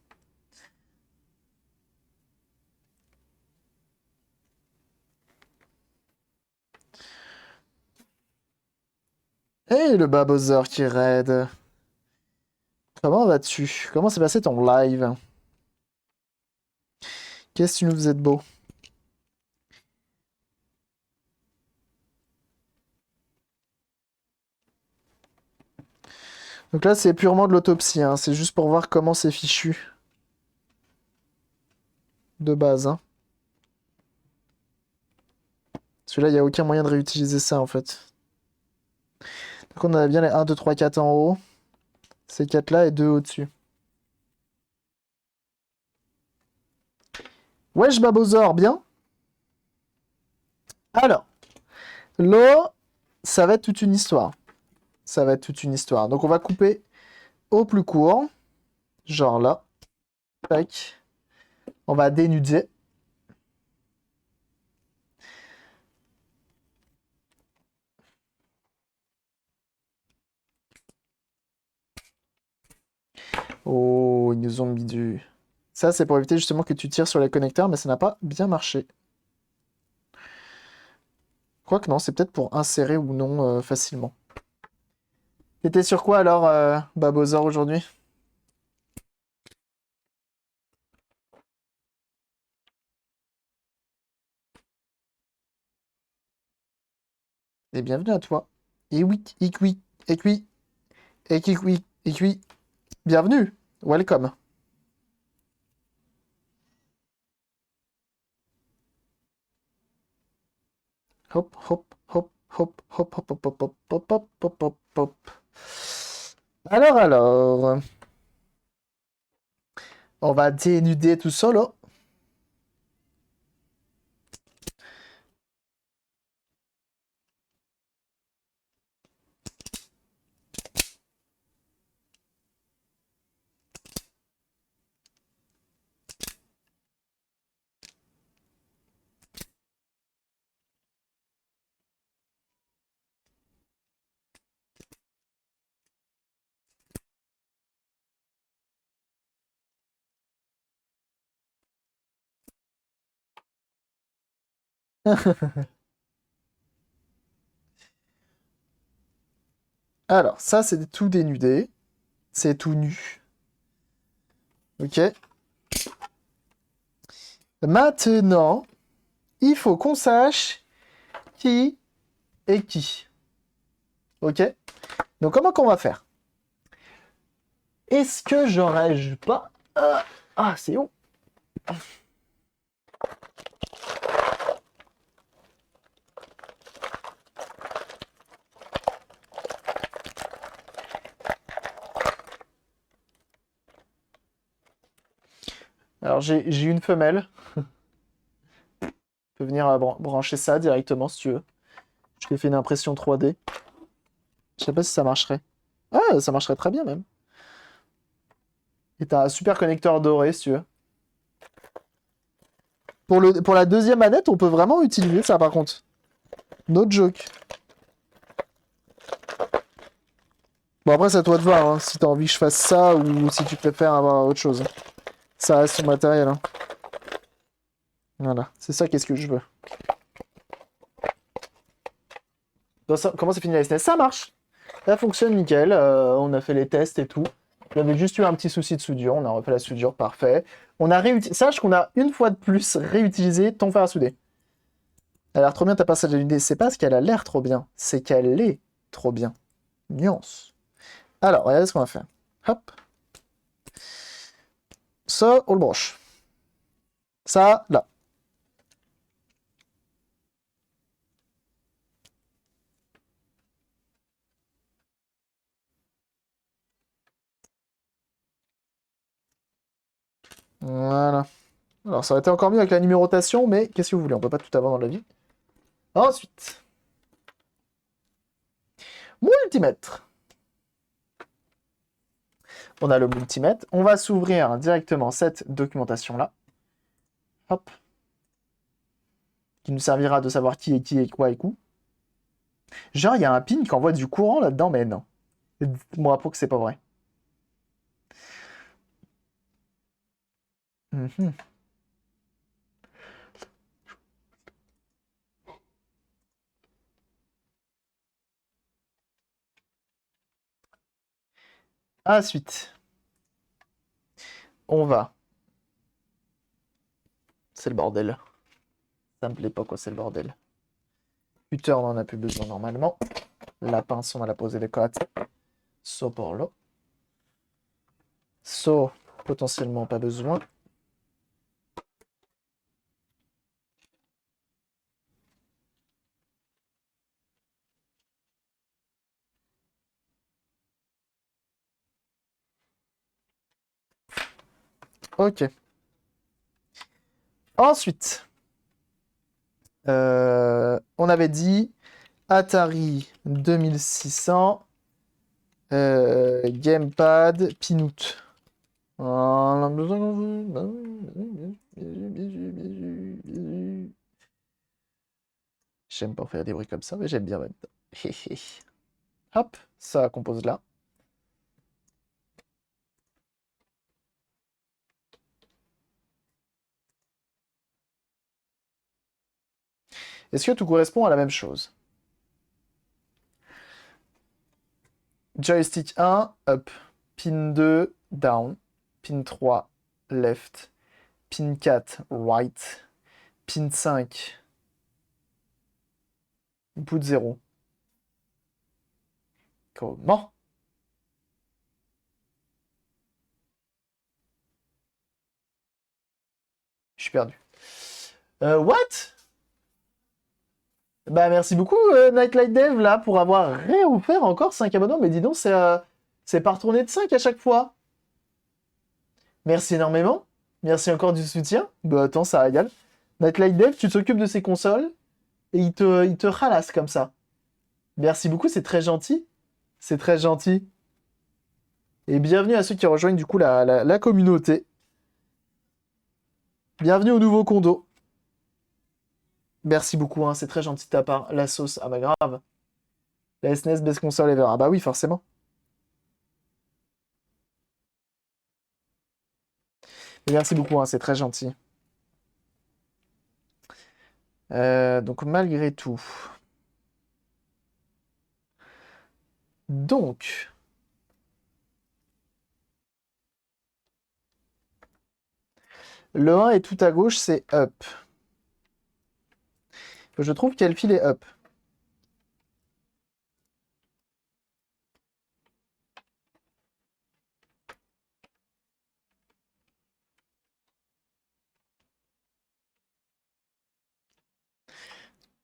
Hey, le Babozor qui raid. Comment vas-tu? Comment s'est passé ton live? Qu'est-ce que tu nous faisais de beau? Donc là, c'est purement de l'autopsie, hein. C'est juste pour voir comment c'est fichu. De base, hein. Celui-là, il n'y a aucun moyen de réutiliser ça, en fait. Donc on a bien les 1, 2, 3, 4 en haut. Ces 4 là et 2 au-dessus. Wesh, Babozor, bien? Alors, là, ça va être toute une histoire. Ça va être toute une histoire. Donc on va couper au plus court. Genre là. Tac. On va dénuder. Oh, ils nous ont mis du... Ça, c'est pour éviter justement que tu tires sur les connecteurs, mais ça n'a pas bien marché. Quoique non, c'est peut-être pour insérer ou non facilement. T'étais sur quoi alors, Babozor, aujourd'hui? Et bienvenue à toi. Et oui, et oui, et oui, et oui, et oui. Bienvenue. Welcome. Hop, hop, hop, hop, hop, hop, hop, hop, hop, hop, hop, hop, hop, hop. Alors, on va dénuder tout ça là. Alors, ça, c'est tout dénudé. C'est tout nu. Ok. Maintenant, il faut qu'on sache qui est qui. Ok. Donc, comment qu'on va faire? Est-ce que j'aurais pas... Ah, c'est où? Alors, j'ai une femelle. Tu peux venir brancher ça directement si tu veux. Je t'ai fait une impression 3D. Je sais pas si ça marcherait. Ah, ça marcherait très bien même. Et t'as un super connecteur doré si tu veux. Pour la deuxième manette, on peut vraiment utiliser ça par contre. No joke. Bon après c'est à toi de voir hein, si t'as envie que je fasse ça ou si tu préfères avoir autre chose. Ça reste son matériel. Hein. Voilà, c'est ça qu'est-ce que je veux. Donc, comment c'est fini la SNES? Ça marche. Ça fonctionne nickel. On a fait les tests et tout. J'avais juste eu un petit souci de soudure. On a refait la soudure, parfait. On a réutilisé. Sache qu'on a une fois de plus réutilisé ton fer à souder. Elle a l'air trop bien ta passage à l'idée. C'est pas ce qu'elle a l'air trop bien, c'est qu'elle est trop bien. Nuance. Alors, regardez ce qu'on va faire. Hop. Ça, on le branche. Ça, là. Voilà. Alors, ça aurait été encore mieux avec la numérotation, mais qu'est-ce que vous voulez? On peut pas tout avoir dans la vie. Ensuite, multimètre. On a le multimètre. On va s'ouvrir directement cette documentation-là. Hop. Qui nous servira de savoir qui est qui et quoi et quoi. Genre, il y a un pin qui envoie du courant là-dedans, mais non. Moi, pour que c'est pas vrai. Mhm. Ensuite, on va. C'est le bordel. Ça me plaît pas quoi, c'est le bordel. Cutter, on en a plus besoin normalement. La pince, on va la poser de côté. So pour là. So, potentiellement pas besoin. Ok. Ensuite, on avait dit Atari 2600, Gamepad, Pinout. J'aime pas faire des bruits comme ça, mais j'aime bien en même temps. Hop, ça compose là. Est-ce que tout correspond à la même chose? Joystick 1, up. Pin 2, down. Pin 3, left. Pin 4, right. Pin 5, boot 0. Comment? Je suis perdu. What? Bah merci beaucoup Nightlight Dev là pour avoir réoffert encore 5 abonnements. Mais dis donc, c'est par tournée de 5 à chaque fois. Merci énormément. Merci encore du soutien. Bah attends, ça régale. Nightlight Dev, tu t'occupes de ces consoles et il te ralasse comme ça. Merci beaucoup, c'est très gentil. C'est très gentil. Et bienvenue à ceux qui rejoignent du coup la communauté. Bienvenue au nouveau condo. Merci beaucoup, hein, c'est très gentil de ta part. La sauce, ah bah grave. La SNES Best Console Ever. Ah bah oui, forcément. Et merci beaucoup, hein, c'est très gentil. Donc malgré tout. Donc, le 1 est tout à gauche, c'est up. Je trouve quel fil est up.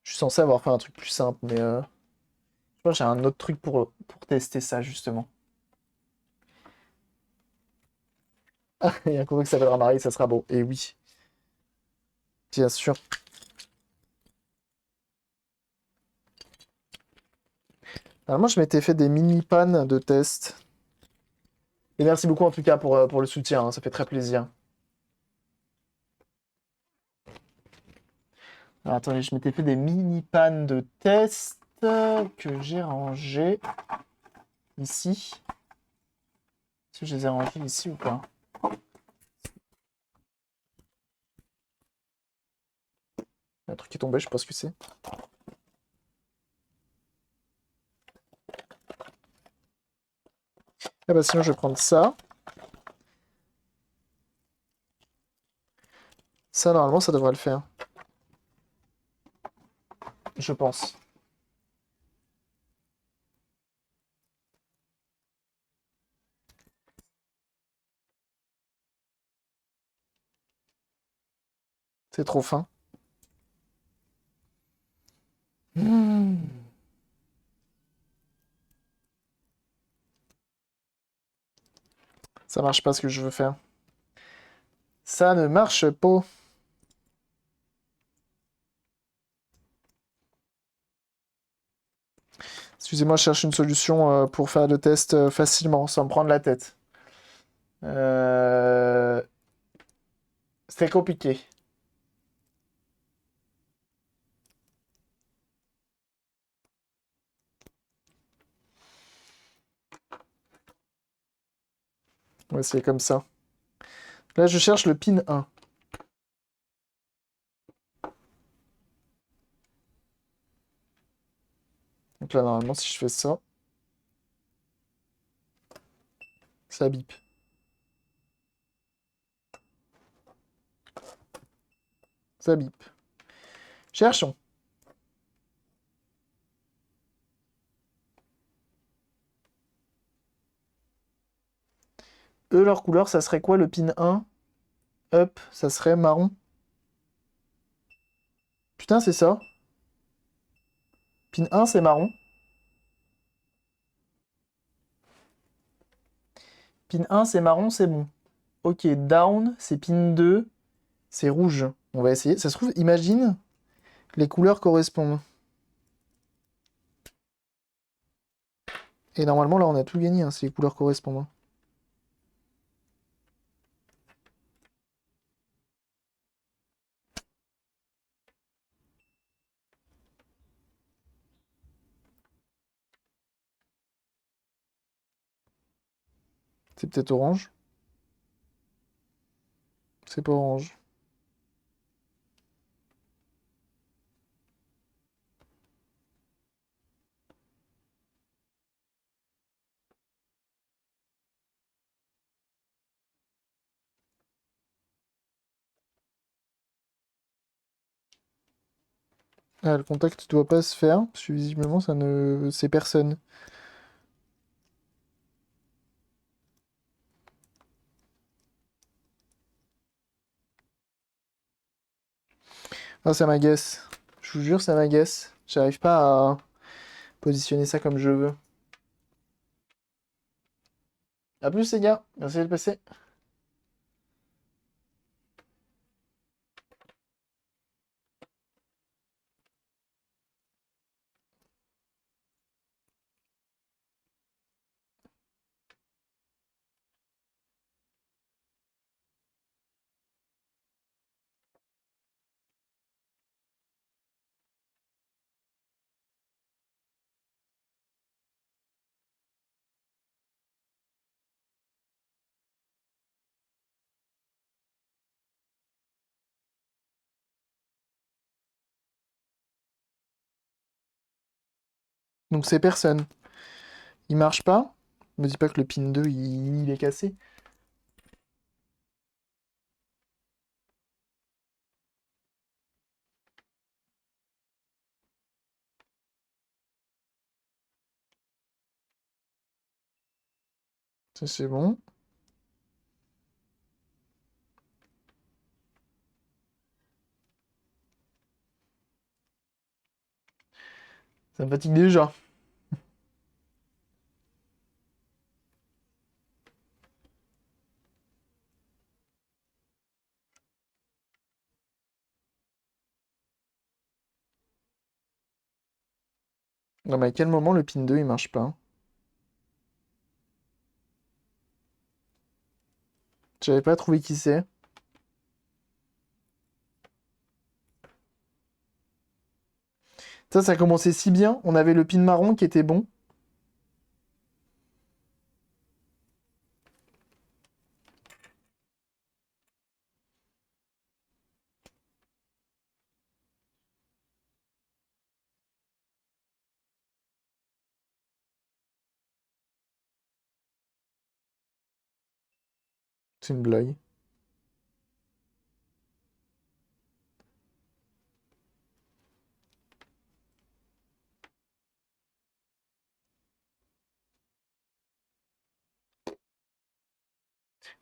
Je suis censé avoir fait un truc plus simple, mais je crois que j'ai un autre truc pour tester ça, justement. Il y a un copain qui s'appellera Marie, ça sera beau. Et oui, bien sûr. Alors moi, je m'étais fait des mini pannes de test. Et merci beaucoup en tout cas pour le soutien, hein, ça fait très plaisir. Alors, attendez, je m'étais fait des mini pannes de test que j'ai rangées ici. Est-ce que je les ai rangées ici ou pas? Il y a un truc qui est tombé, je sais pas ce que c'est. Ah bah sinon je vais prendre ça. Ça normalement ça devrait le faire. Je pense. C'est trop fin. Hmm. Ça marche pas ce que je veux faire. Ça ne marche pas. Excusez-moi, je cherche une solution pour faire le test facilement, sans me prendre la tête. Euh, C'est compliqué. Ouais, c'est comme ça. Là, je cherche le pin 1. Donc là, normalement, si je fais ça, ça bip. Ça bip. Cherchons. Eux, leur couleur, ça serait quoi le pin 1? Up, ça serait marron. Putain, c'est ça. Pin 1, c'est marron. Pin 1, c'est marron, c'est bon. Ok, down, c'est pin 2, c'est rouge. On va essayer. Ça se trouve, imagine, les couleurs correspondent. Et normalement, là, on a tout gagné, hein, si les couleurs correspondent. C'est peut-être orange. C'est pas orange. Ah, le contact ne doit pas se faire, parce que visiblement, ça ne... c'est personne. Ah, ça m'agace. Je vous jure, ça m'agace. J'arrive pas à positionner ça comme je veux. A plus, les gars. Merci de passer. Donc, c'est personne. Il marche pas. Me dis pas que le pin 2, il est cassé. Ça, c'est bon. Ça me fatigue déjà. Non, mais à quel moment le pin 2, il marche pas? J'avais pas trouvé qui c'est. Ça a commencé si bien. On avait le pin marron qui était bon. C'est une blague.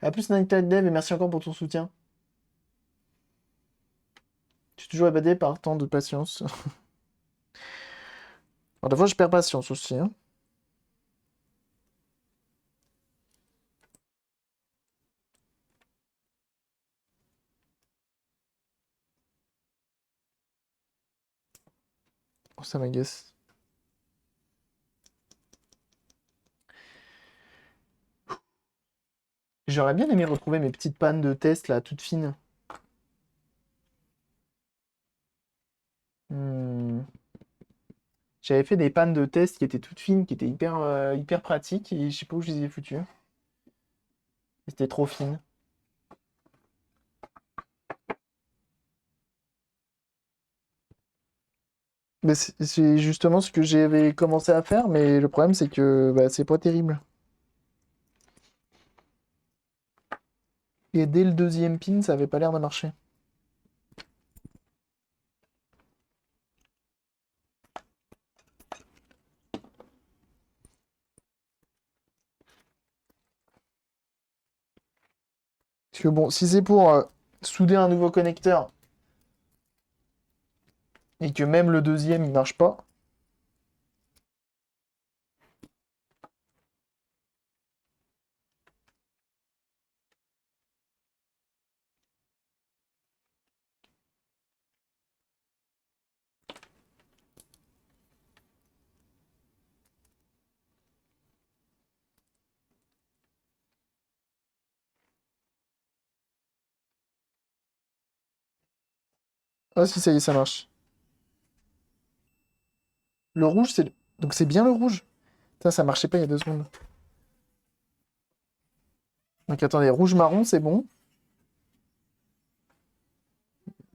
A plus, Nightlight Dev, et merci encore pour ton soutien. Je suis toujours abattu par tant de patience. Alors, des fois, je perds patience aussi, hein. Oh, ça m'agace. J'aurais bien aimé retrouver mes petites pannes de test là, toutes fines. Hmm. J'avais fait des pannes de test qui étaient toutes fines, qui étaient hyper pratiques, et je sais pas où je les ai foutues. C'était trop fine. Mais c'est justement ce que j'avais commencé à faire, mais le problème c'est que bah, c'est pas terrible. Et dès le deuxième pin, ça avait pas l'air de marcher. Parce que bon, si c'est pour souder un nouveau connecteur et que même le deuxième il marche pas, ah si ça y est, ça marche. Le rouge, c'est... Donc c'est bien le rouge. Putain, ça marchait pas il y a 2 secondes. Donc attendez, rouge-marron, c'est bon.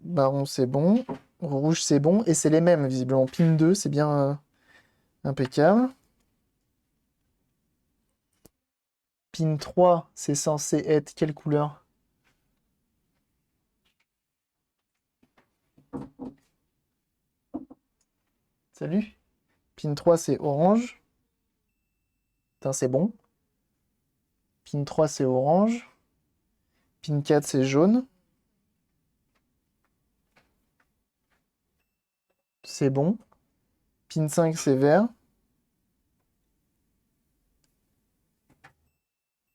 Marron, c'est bon. Rouge, c'est bon. Et c'est les mêmes, visiblement. Pin 2, c'est bien impeccable. Pin 3, c'est censé être quelle couleur? Salut. Pin 3, c'est orange. Putain, c'est bon. Pin 3, c'est orange. Pin 4, c'est jaune. C'est bon. Pin 5, c'est vert.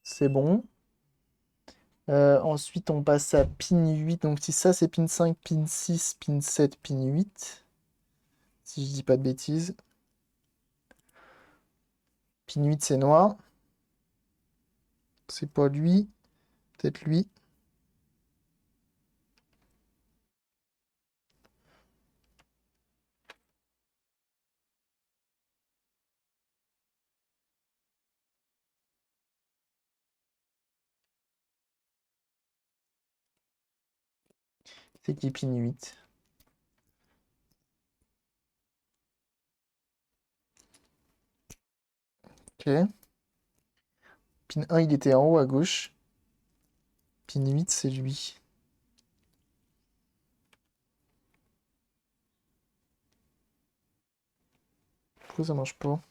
C'est bon. Ensuite, on passe à pin 8. Donc, si ça, c'est pin 5, pin 6, pin 7, pin 8. Si je dis pas de bêtises. Pin 8, c'est noir. C'est pas lui. Peut-être lui. C'est qui pin 8? Ok. Pin 1, il était en haut à gauche. Pin 8, c'est lui. Pourquoi ça marche pas?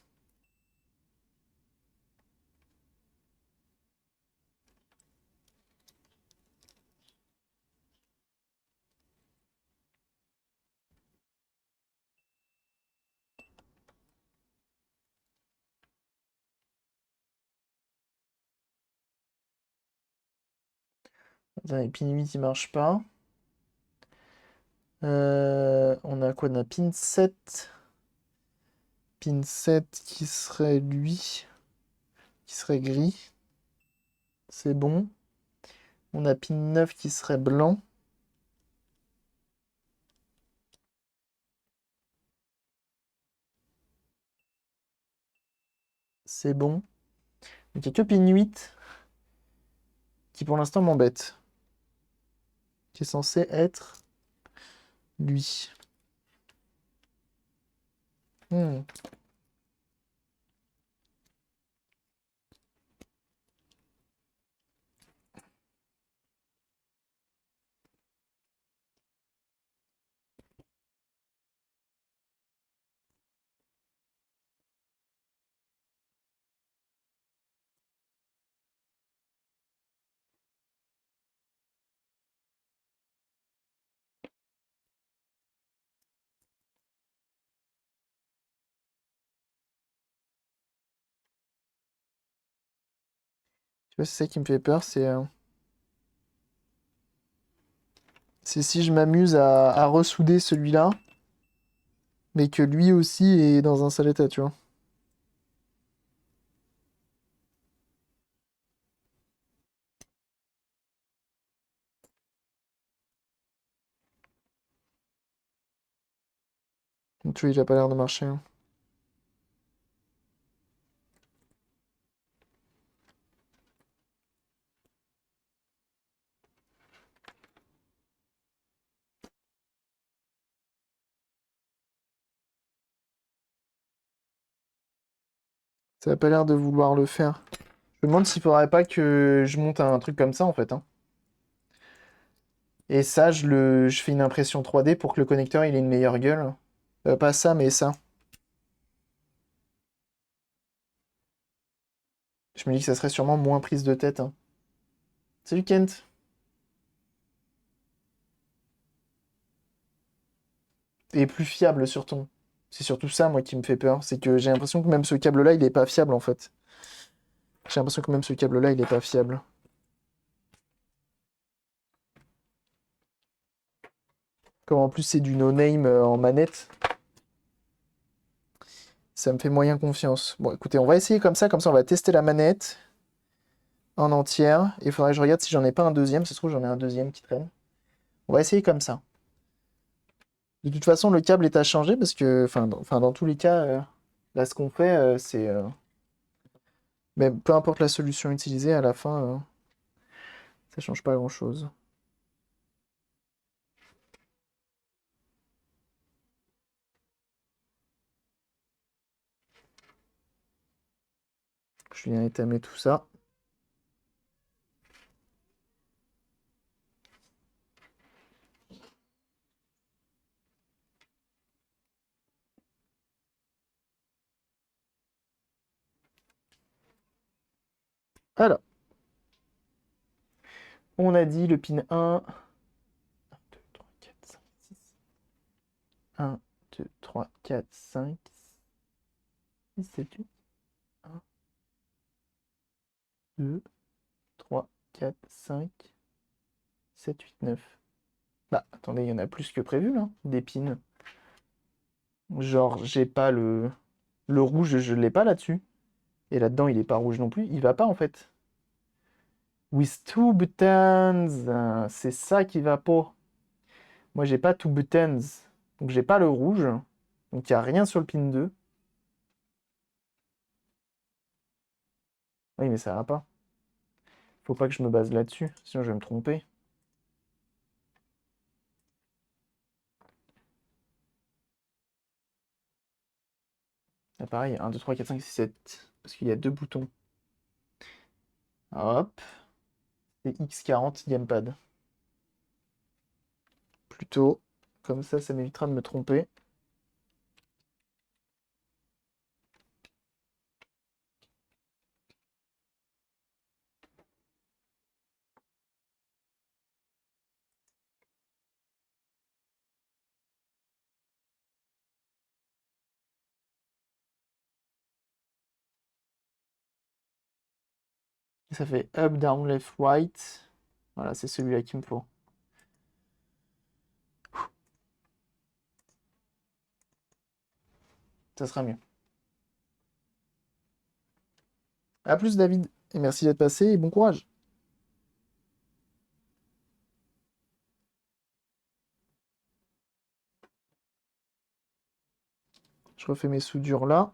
Attends, et pin 8, il marche pas. On a quoi? On a pin 7. Pin 7 qui serait lui. Qui serait gris. C'est bon. On a pin 9 qui serait blanc. C'est bon. Donc il n'y a que pin 8 qui pour l'instant m'embête. Qui est censé être lui. Hmm. Tu vois, c'est ça qui me fait peur, c'est si je m'amuse à ressouder celui-là, mais que lui aussi est dans un sale état, tu vois. Donc, tu vois, il a pas l'air de marcher, hein. Ça a pas l'air de vouloir le faire. Je me demande s'il faudrait pas que je monte un truc comme ça, en fait, hein. Et ça, je fais une impression 3D pour que le connecteur il ait une meilleure gueule. Pas ça, mais ça. Je me dis que ça serait sûrement moins prise de tête, hein. Salut Kent. Et plus fiable surtout. C'est surtout ça, moi, qui me fait peur. C'est que j'ai l'impression que même ce câble-là, il est pas fiable, en fait. J'ai l'impression que même ce câble-là, il est pas fiable. Comme en plus c'est du no-name en manette, ça me fait moyen confiance. Bon, écoutez, on va essayer comme ça on va tester la manette en entière. Et il faudrait que je regarde si j'en ai pas un deuxième. Ça se trouve, j'en ai un deuxième qui traîne. On va essayer comme ça. De toute façon, le câble est à changer parce que, dans tous les cas, là, ce qu'on fait, c'est. Mais peu importe la solution utilisée, à la fin, ça change pas grand-chose. Je viens étamer tout ça. Alors, on a dit le pin 1. 2, 3, 4, 5, 6. 1, 2, 3, 4, 5, 6, 7, 8. 1, 2, 3, 4, 5, 7, 8, 9. Bah, attendez, il y en a plus que prévu, là, des pins. Genre, j'ai pas le... Le rouge, je l'ai pas là-dessus. Et là-dedans, il est pas rouge non plus. Il va pas, en fait. With two buttons. C'est ça qui va pas. Moi, j'ai pas two buttons. Donc, j'ai pas le rouge. Donc, il n'y a rien sur le pin 2. Oui, mais ça va pas. Faut pas que je me base là-dessus. Sinon, je vais me tromper. Ah, pareil, 1, 2, 3, 4, 5, 6, 7. Parce qu'il y a deux boutons. Hop. C'est X40 gamepad. Plutôt. Comme ça m'évitera de me tromper. Ça fait up, down, left, right. Voilà, c'est celui-là qu'il me faut. Ça sera mieux. A plus, David. Et merci d'être passé et bon courage. Je refais mes soudures là.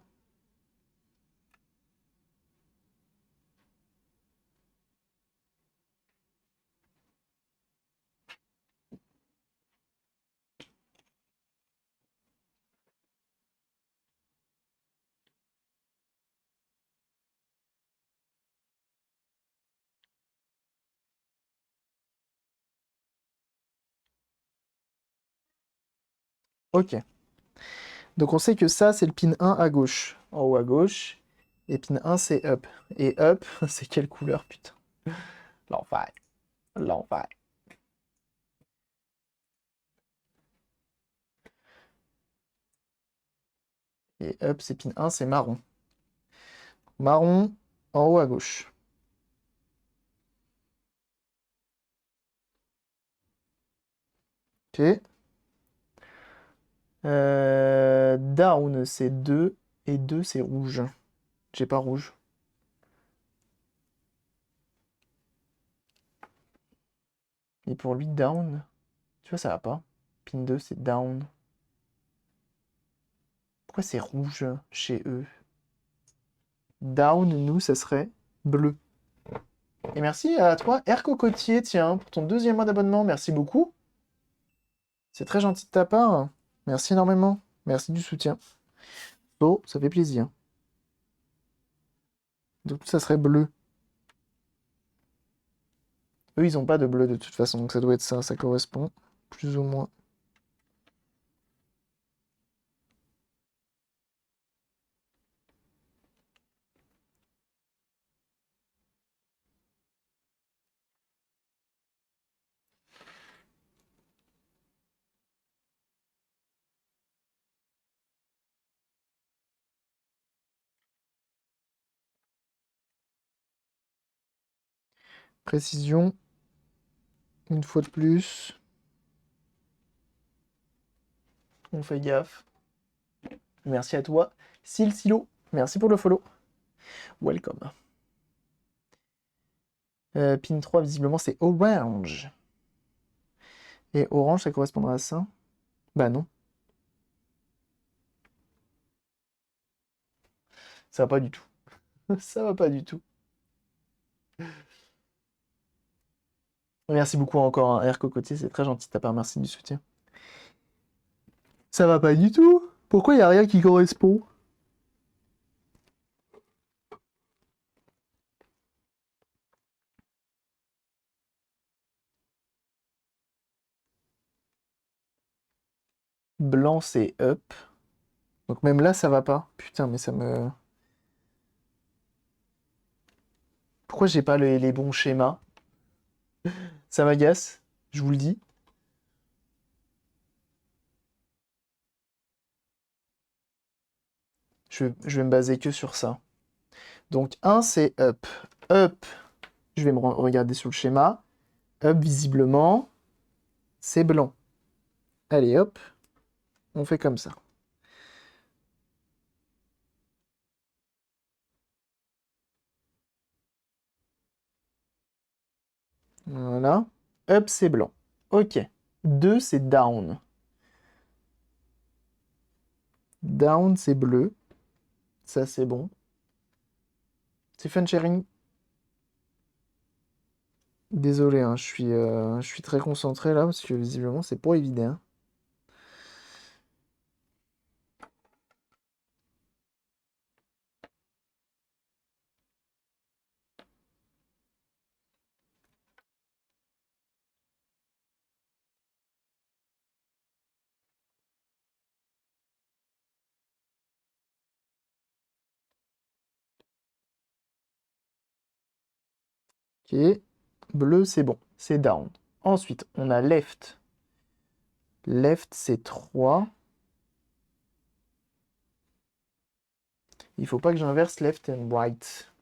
Ok. Donc on sait que ça, c'est le pin 1 à gauche. En haut à gauche. Et pin 1, c'est up. Et up, c'est quelle couleur, putain? L'enfer. L'enfer. Et up, c'est pin 1, c'est marron. Marron, en haut à gauche. Ok. Down, c'est 2. Et 2, c'est rouge. J'ai pas rouge. Et pour lui, down. Tu vois, ça va pas. Pin 2, c'est down. Pourquoi c'est rouge chez eux? Down, nous, ça serait bleu. Et merci à toi, R. Cocotier, tiens, pour ton 2e mois d'abonnement. Merci beaucoup. C'est très gentil de ta part. Merci énormément. Merci du soutien. Oh, ça fait plaisir. Donc ça serait bleu. Eux, ils ont pas de bleu de toute façon, donc ça doit être ça, ça correspond. Plus ou moins. Précision. Une fois de plus. On fait gaffe. Merci à toi, Silo. Merci pour le follow. Welcome. Pin 3, visiblement, c'est orange. Et orange, ça correspondra à ça? Bah non. Ça va pas du tout. Ça va pas du tout. Merci beaucoup encore, hein, R. Cocotier, c'est très gentil de ta part. Merci du soutien. Ça va pas du tout. Pourquoi il n'y a rien qui correspond? Blanc, c'est up. Donc même là, ça va pas. Putain, mais ça me... Pourquoi j'ai pas les bons schémas? Ça m'agace, je vous le dis. Je vais me baser que sur ça. Donc 1, c'est up. Up, je vais me regarder sur le schéma. Up, visiblement, c'est blanc. Allez, hop, on fait comme ça. Voilà. Up, c'est blanc. Ok. 2, c'est down. Down, c'est bleu. Ça, c'est bon. C'est fun sharing. Désolé, hein, je suis très concentré là, parce que visiblement, c'est pas évident. Ok. Bleu, c'est bon. C'est down. Ensuite, on a left. Left, c'est 3. Il faut pas que j'inverse left and right.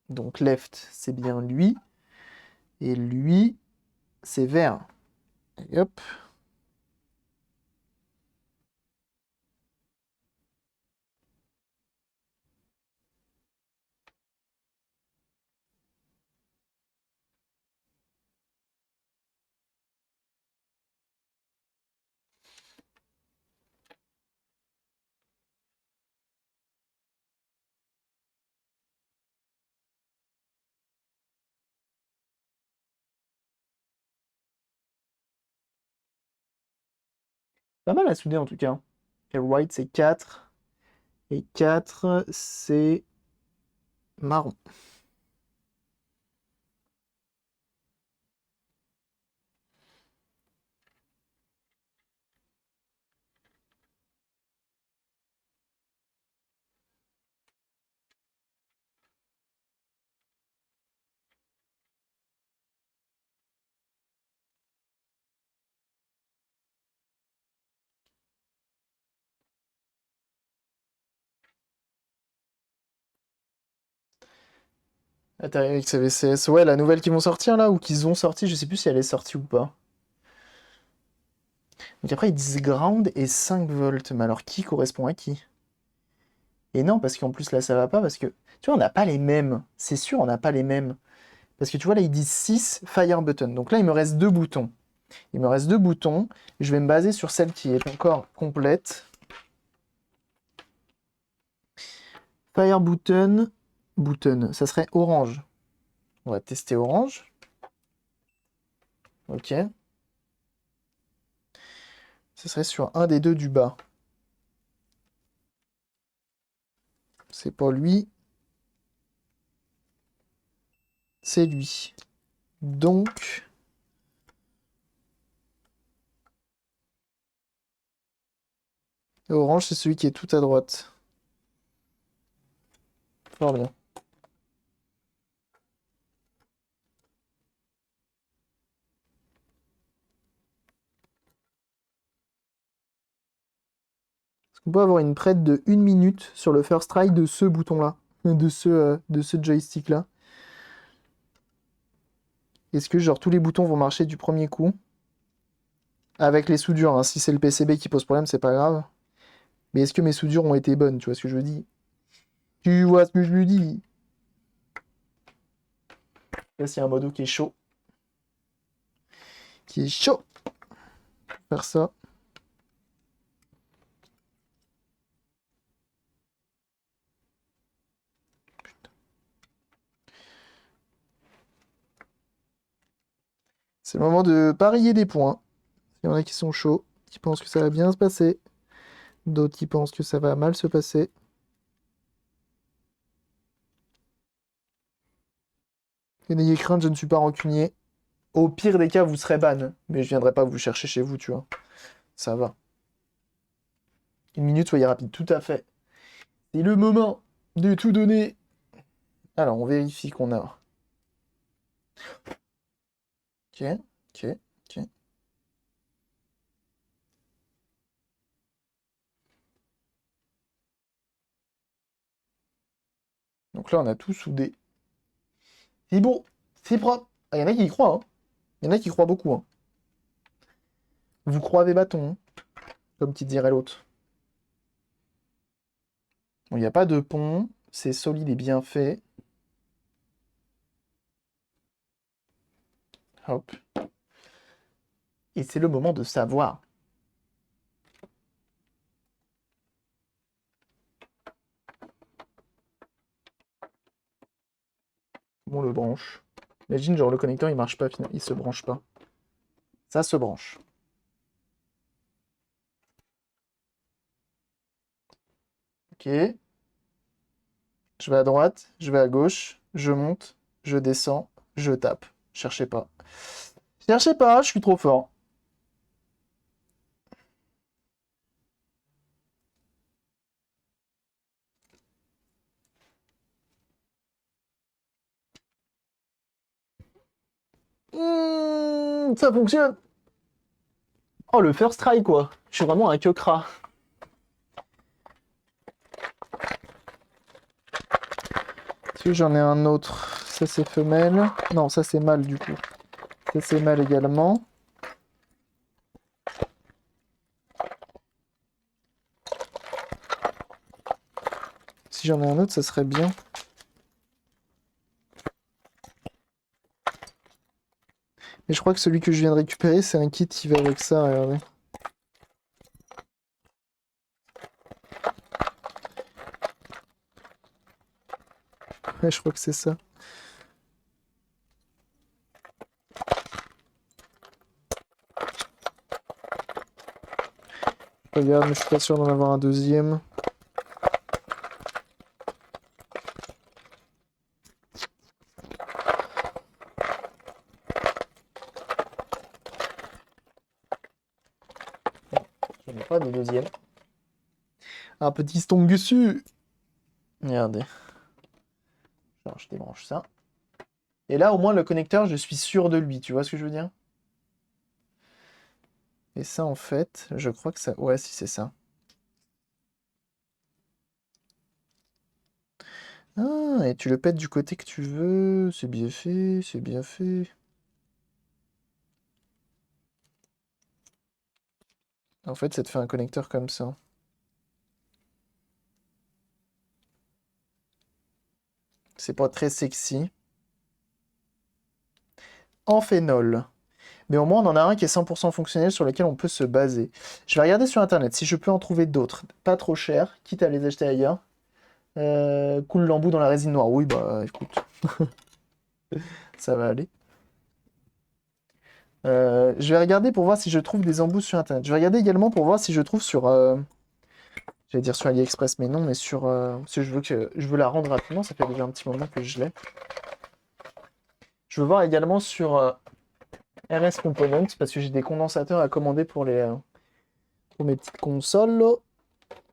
Donc left, c'est bien lui. Et lui, c'est vert. Et hop. Pas mal à souder en tout cas. Et right, c'est 4. Et 4, c'est marron. Attends, avec CVCS, ouais, la nouvelle qui vont sortir là, ou qu'ils ont sorti, je sais plus si elle est sortie ou pas. Donc après, ils disent ground et 5 volts. Mais alors, qui correspond à qui? Et non, parce qu'en plus, là, ça va pas, parce que, tu vois, on n'a pas les mêmes. C'est sûr, on n'a pas les mêmes. Parce que tu vois, là, ils disent 6 fire button. Donc là, il me reste 2 boutons. Il me reste 2 boutons. Je vais me baser sur celle qui est encore complète. Fire button. Button. Ça serait orange. On va tester orange. Ok. Ce serait sur un des deux du bas. C'est pas lui. C'est lui. Donc, orange, c'est celui qui est tout à droite. Fort bien. Est-ce qu'on peut avoir une prête de 1 minute sur le first try de ce bouton-là, de ce joystick-là? Est-ce que genre tous les boutons vont marcher du premier coup? Avec les soudures, hein. Si c'est le PCB qui pose problème, c'est pas grave. Mais est-ce que mes soudures ont été bonnes? Tu vois ce que je veux dire? Tu vois ce que je lui dis? Là, c'est un modo qui est chaud. Qui est chaud. Faire ça. C'est le moment de parier des points. Il y en a qui sont chauds, qui pensent que ça va bien se passer. D'autres qui pensent que ça va mal se passer. Et n'ayez crainte, je ne suis pas rancunier. Au pire des cas, vous serez ban. Mais je viendrai pas vous chercher chez vous, tu vois. Ça va. 1 minute, soyez rapide, tout à fait. C'est le moment de tout donner. Alors, on vérifie qu'on a. Ok, ok, ok. Donc là, on a tout soudé. C'est bon, c'est propre. Ah, il y en a qui y croient, hein. Il y en a qui croient beaucoup, hein. Vous croyez bâtons, hein, comme qui dirait l'autre. Bon, il n'y a pas de pont. C'est solide et bien fait. Hop. Et c'est le moment de savoir. Comment on le branche. Imagine, genre, le connecteur, il marche pas, il se branche pas. Ça se branche. Ok. Je vais à droite, je vais à gauche, je monte, je descends, je tape. Cherchez pas. Cherchez pas, je suis trop fort. Ça fonctionne. Oh, le first try, quoi. Je suis vraiment un quecra. Est-ce que j'en ai un autre? Ça, c'est femelle. Non, ça, c'est mâle, du coup. Ça, c'est mâle également. Si j'en ai un autre, ça serait bien. Mais je crois que celui que je viens de récupérer, c'est un kit qui va avec ça, regardez. Ouais, je crois que c'est ça. Regarde, mais je suis pas sûr d'en avoir un deuxième. J'en ai pas de deuxième. Un petit stongusu. Regardez. Alors, je débranche ça. Et là, au moins, le connecteur, je suis sûr de lui. Tu vois ce que je veux dire? Et ça, en fait, je crois que ça... Ouais, si, c'est ça. Ah, et tu le pètes du côté que tu veux. C'est bien fait, c'est bien fait. En fait, ça te fait un connecteur comme ça. C'est pas très sexy. En phénol. Mais au moins, on en a un qui est 100% fonctionnel sur lequel on peut se baser. Je vais regarder sur Internet si je peux en trouver d'autres. Pas trop cher, quitte à les acheter ailleurs. Coule l'embout dans la résine noire. Oui, bah écoute, ça va aller. Je vais regarder pour voir si je trouve des embouts sur Internet. Je vais regarder également pour voir si je trouve sur... j'allais dire sur AliExpress, mais non, mais sur... parce que je veux la rendre rapidement, ça fait déjà un petit moment que je l'ai. Je veux voir également sur RS Components, parce que j'ai des condensateurs à commander pour pour mes petites consoles.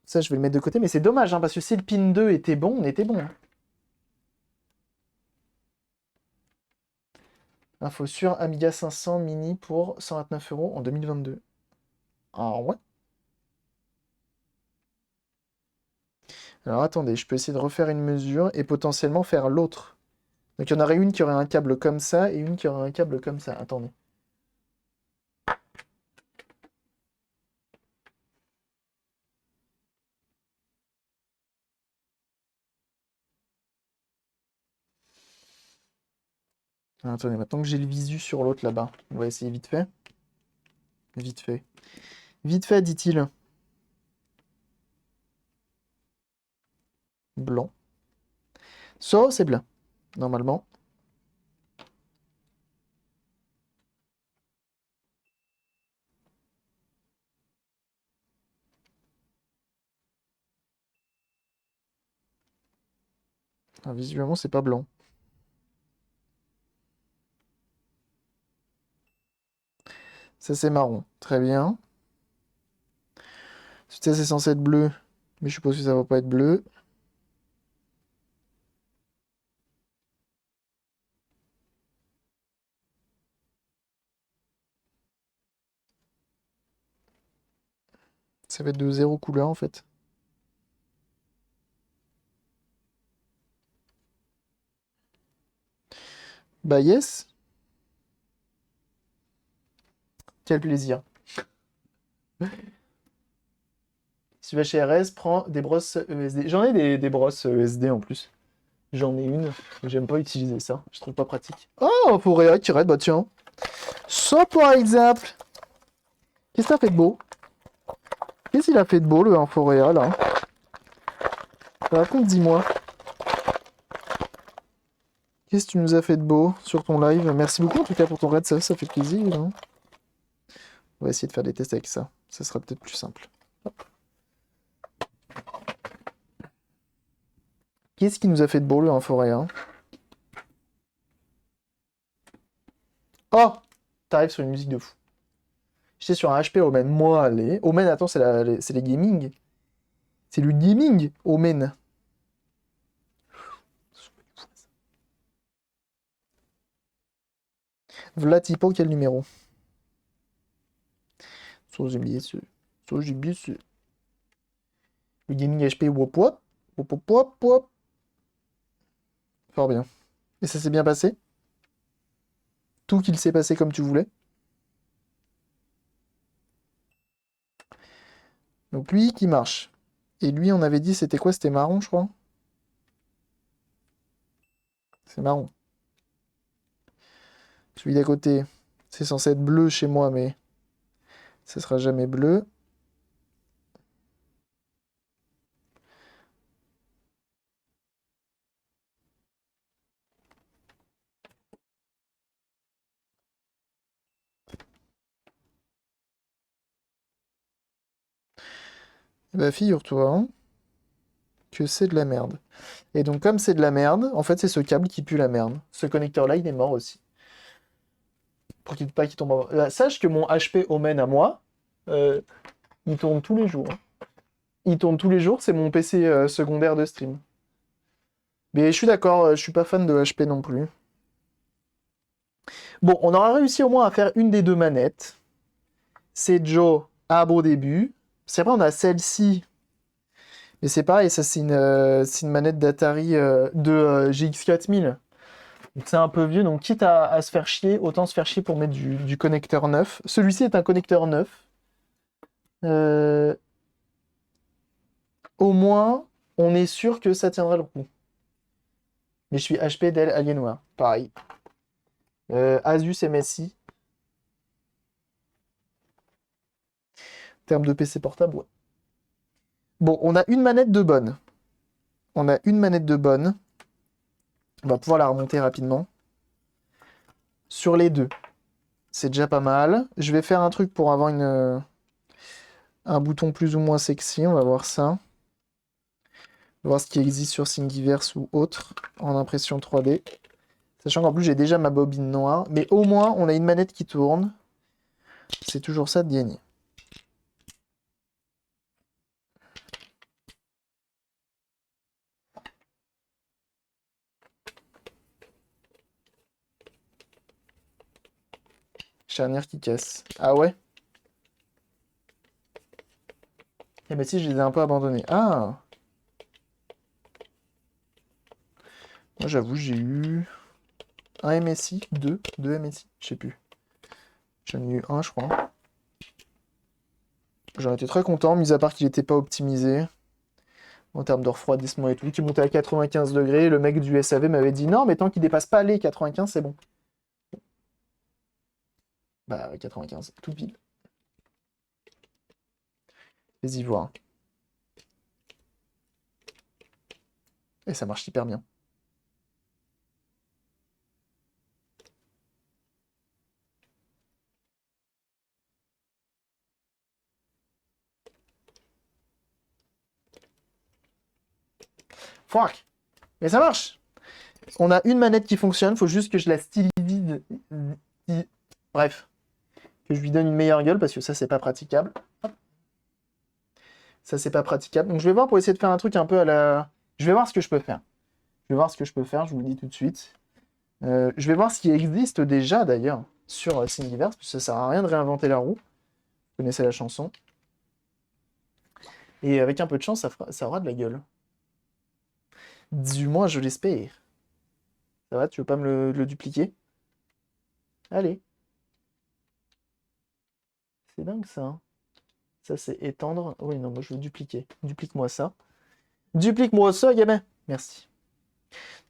Ça, je vais le mettre de côté, mais c'est dommage, hein, parce que si le pin 2 était bon, on était bon. Hein. Info sur Amiga 500 mini pour 129 € en 2022. Ah ouais. Alors attendez, je peux essayer de refaire une mesure et potentiellement faire l'autre. Donc il y en aurait une qui aurait un câble comme ça et une qui aurait un câble comme ça. Attendez. Alors, attendez, maintenant que j'ai le visu sur l'autre là-bas, on va essayer vite fait. Vite fait. Vite fait, dit-il. Blanc. Ça, c'est blanc, normalement. Ah, visuellement, c'est pas blanc. Ça, c'est marron. Très bien. Ça, c'est censé être bleu. Mais je suppose que ça va pas être bleu. Ça va être de zéro couleur, en fait. Bah yes. Quel plaisir. Si tu vas chez RS, prends des brosses ESD. J'en ai des brosses ESD en plus. J'en ai une. J'aime pas utiliser ça. Je trouve pas pratique. Oh, pour Réa qui raid, bah tiens. Ça, par exemple. Qu'est-ce que ça fait de beau? Qu'est-ce qu'il a fait de beau, le Inforéa, là? Raconte, dis-moi. Qu'est-ce que tu nous as fait de beau sur ton live? Merci beaucoup, en tout cas, pour ton raid. Ça fait plaisir, hein. On va essayer de faire des tests avec ça. Ça sera peut-être plus simple. Hop. Qu'est-ce qui nous a fait de beau, le Inforéa? Oh! T'arrives sur une musique de fou. J'étais sur un HP Omen. Moi, allez. Omen, attends, c'est les gaming. C'est le gaming, Omen. Vlatipo, quel numéro? Sojibisu. Sojibisu. Le gaming HP, wop wop. Wop wop wop wop. Fort bien. Et ça s'est bien passé? Tout qu'il s'est passé comme tu voulais? Donc lui qui marche. Et lui, on avait dit, c'était quoi? C'était marron, je crois. C'est marron. Celui d'à côté, c'est censé être bleu chez moi, mais ça sera jamais bleu. Eh bah, figure-toi hein, que c'est de la merde. Et donc, comme c'est de la merde, en fait, c'est ce câble qui pue la merde. Ce connecteur-là, il est mort aussi. Pour qu'il pas qu'il tombe en... sache que mon HP Omen à moi, euh, il tourne tous les jours. Hein. Il tourne tous les jours, c'est mon PC secondaire de stream. Mais je suis d'accord, je suis pas fan de HP non plus. Bon, on aura réussi au moins à faire une des deux manettes. C'est Joe à beau début. C'est vrai, on a celle-ci. Mais c'est pareil, ça c'est une manette d'Atari de GX4000. Donc c'est un peu vieux, donc quitte à se faire chier, autant se faire chier pour mettre du connecteur neuf. Celui-ci est un connecteur neuf. Euh, Au moins, on est sûr que ça tiendra le coup. Mais je suis HP d'elle Alienware. Pareil. Asus MSI. En termes de PC portable, ouais. Bon, on a une manette de bonne. On a une manette de bonne. On va pouvoir la remonter rapidement. Sur les deux. C'est déjà pas mal. Je vais faire un truc pour avoir un bouton plus ou moins sexy. On va voir ça. On va voir ce qui existe sur Thingiverse ou autre en impression 3D. Sachant qu'en plus, j'ai déjà ma bobine noire. Mais au moins, on a une manette qui tourne. C'est toujours ça de gagner. Charnière qui casse. Ah ouais? Eh ben si, je les ai un peu abandonnés. Ah! Moi, j'avoue, j'ai eu un MSI, deux MSI, je sais plus. J'en ai eu un, je crois. J'en étais très content, mis à part qu'il n'était pas optimisé en termes de refroidissement et tout, qui montait à 95 degrés. Le mec du SAV m'avait dit non, mais tant qu'il dépasse pas les 95, c'est bon. Bah, 95, tout pile. Vas-y voir. Et ça marche hyper bien. Fuck! Mais ça marche! On a une manette qui fonctionne, faut juste que je la stylise. Bref, que je lui donne une meilleure gueule parce que ça, c'est pas praticable. Ça, c'est pas praticable. Donc, je vais voir pour essayer de faire un truc un peu à la. Je vais voir ce que je peux faire. Je vais voir ce que je peux faire, je vous le dis tout de suite. Je vais voir ce qui existe déjà d'ailleurs sur Thingiverse, parce que ça sert à rien de réinventer la roue. Vous connaissez la chanson. Et avec un peu de chance, ça aura de la gueule. Du moins, je l'espère. Ça va, tu veux pas me le dupliquer? Allez. C'est dingue ça, hein. Ça, c'est étendre. Oui, non, moi je veux dupliquer. Duplique-moi ça. Duplique-moi ça, gamin. Merci.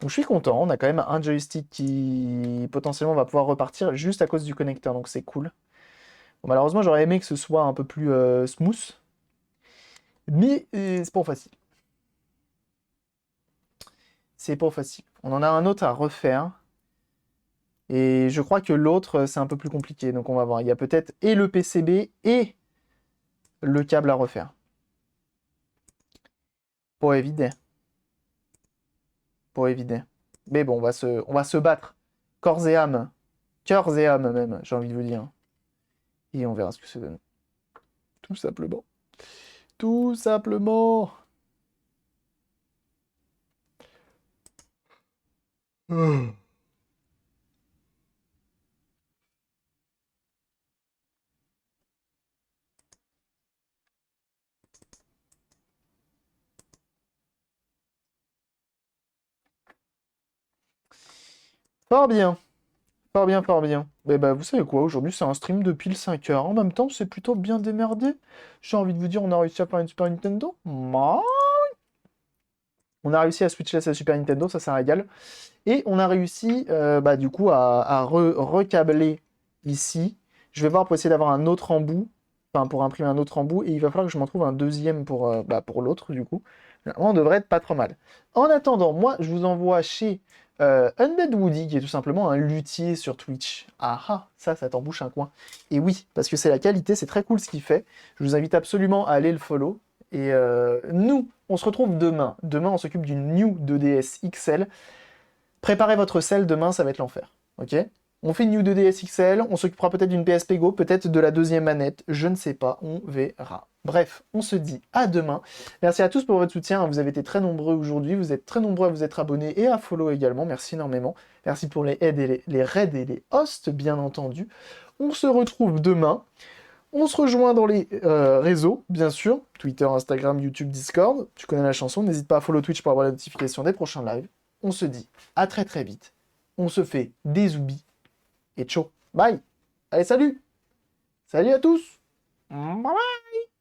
Donc je suis content, on a quand même un joystick qui potentiellement va pouvoir repartir juste à cause du connecteur, donc c'est cool. Bon, malheureusement, j'aurais aimé que ce soit un peu plus smooth, mais c'est pas facile. C'est pas facile. On en a un autre à refaire, et je crois que l'autre, c'est un peu plus compliqué, donc on va voir. Il y a peut-être et le PCB et le câble à refaire. Pas évident. Pas évident. Mais bon, on va se battre. Corps et âme. Cœurs et âme même, j'ai envie de vous dire. Et on verra ce que ça donne. Tout simplement. Tout simplement. Hmm. Fort bien. Fort bien, fort bien. Mais bah, vous savez quoi, aujourd'hui c'est un stream de pile 5 heures. En même temps, c'est plutôt bien démerdé. J'ai envie de vous dire, on a réussi à faire une Super Nintendo. On a réussi à switcher sa Super Nintendo, ça régale. Et on a réussi, bah, du coup, à recabler ici. Je vais voir pour essayer d'avoir un autre embout. Enfin, pour imprimer un autre embout. Et il va falloir que je m'en trouve un deuxième bah, pour l'autre, du coup. Normalement, on devrait être pas trop mal. En attendant, moi, je vous envoie chez Undead Woody, qui est tout simplement un luthier sur Twitch. Ah ah, ça t'embouche un coin. Et oui, parce que c'est la qualité, c'est très cool ce qu'il fait. Je vous invite absolument à aller le follow. Et nous, on se retrouve demain. Demain, on s'occupe d'une New 2DS XL. Préparez votre selle, demain, ça va être l'enfer. Ok? On fait une New 2DS XL, on s'occupera peut-être d'une PSP Go, peut-être de la deuxième manette, je ne sais pas, on verra. Bref, on se dit à demain. Merci à tous pour votre soutien, vous avez été très nombreux aujourd'hui, vous êtes très nombreux à vous être abonnés et à follow également, merci énormément. Merci pour les aides et les raids et les hosts, bien entendu. On se retrouve demain. On se rejoint dans les réseaux, bien sûr, Twitter, Instagram, YouTube, Discord. Tu connais la chanson, n'hésite pas à follow Twitch pour avoir la notification des prochains lives. On se dit à très très vite. On se fait des zoubis et ciao. Bye. Allez, salut. Salut à tous. Bye bye.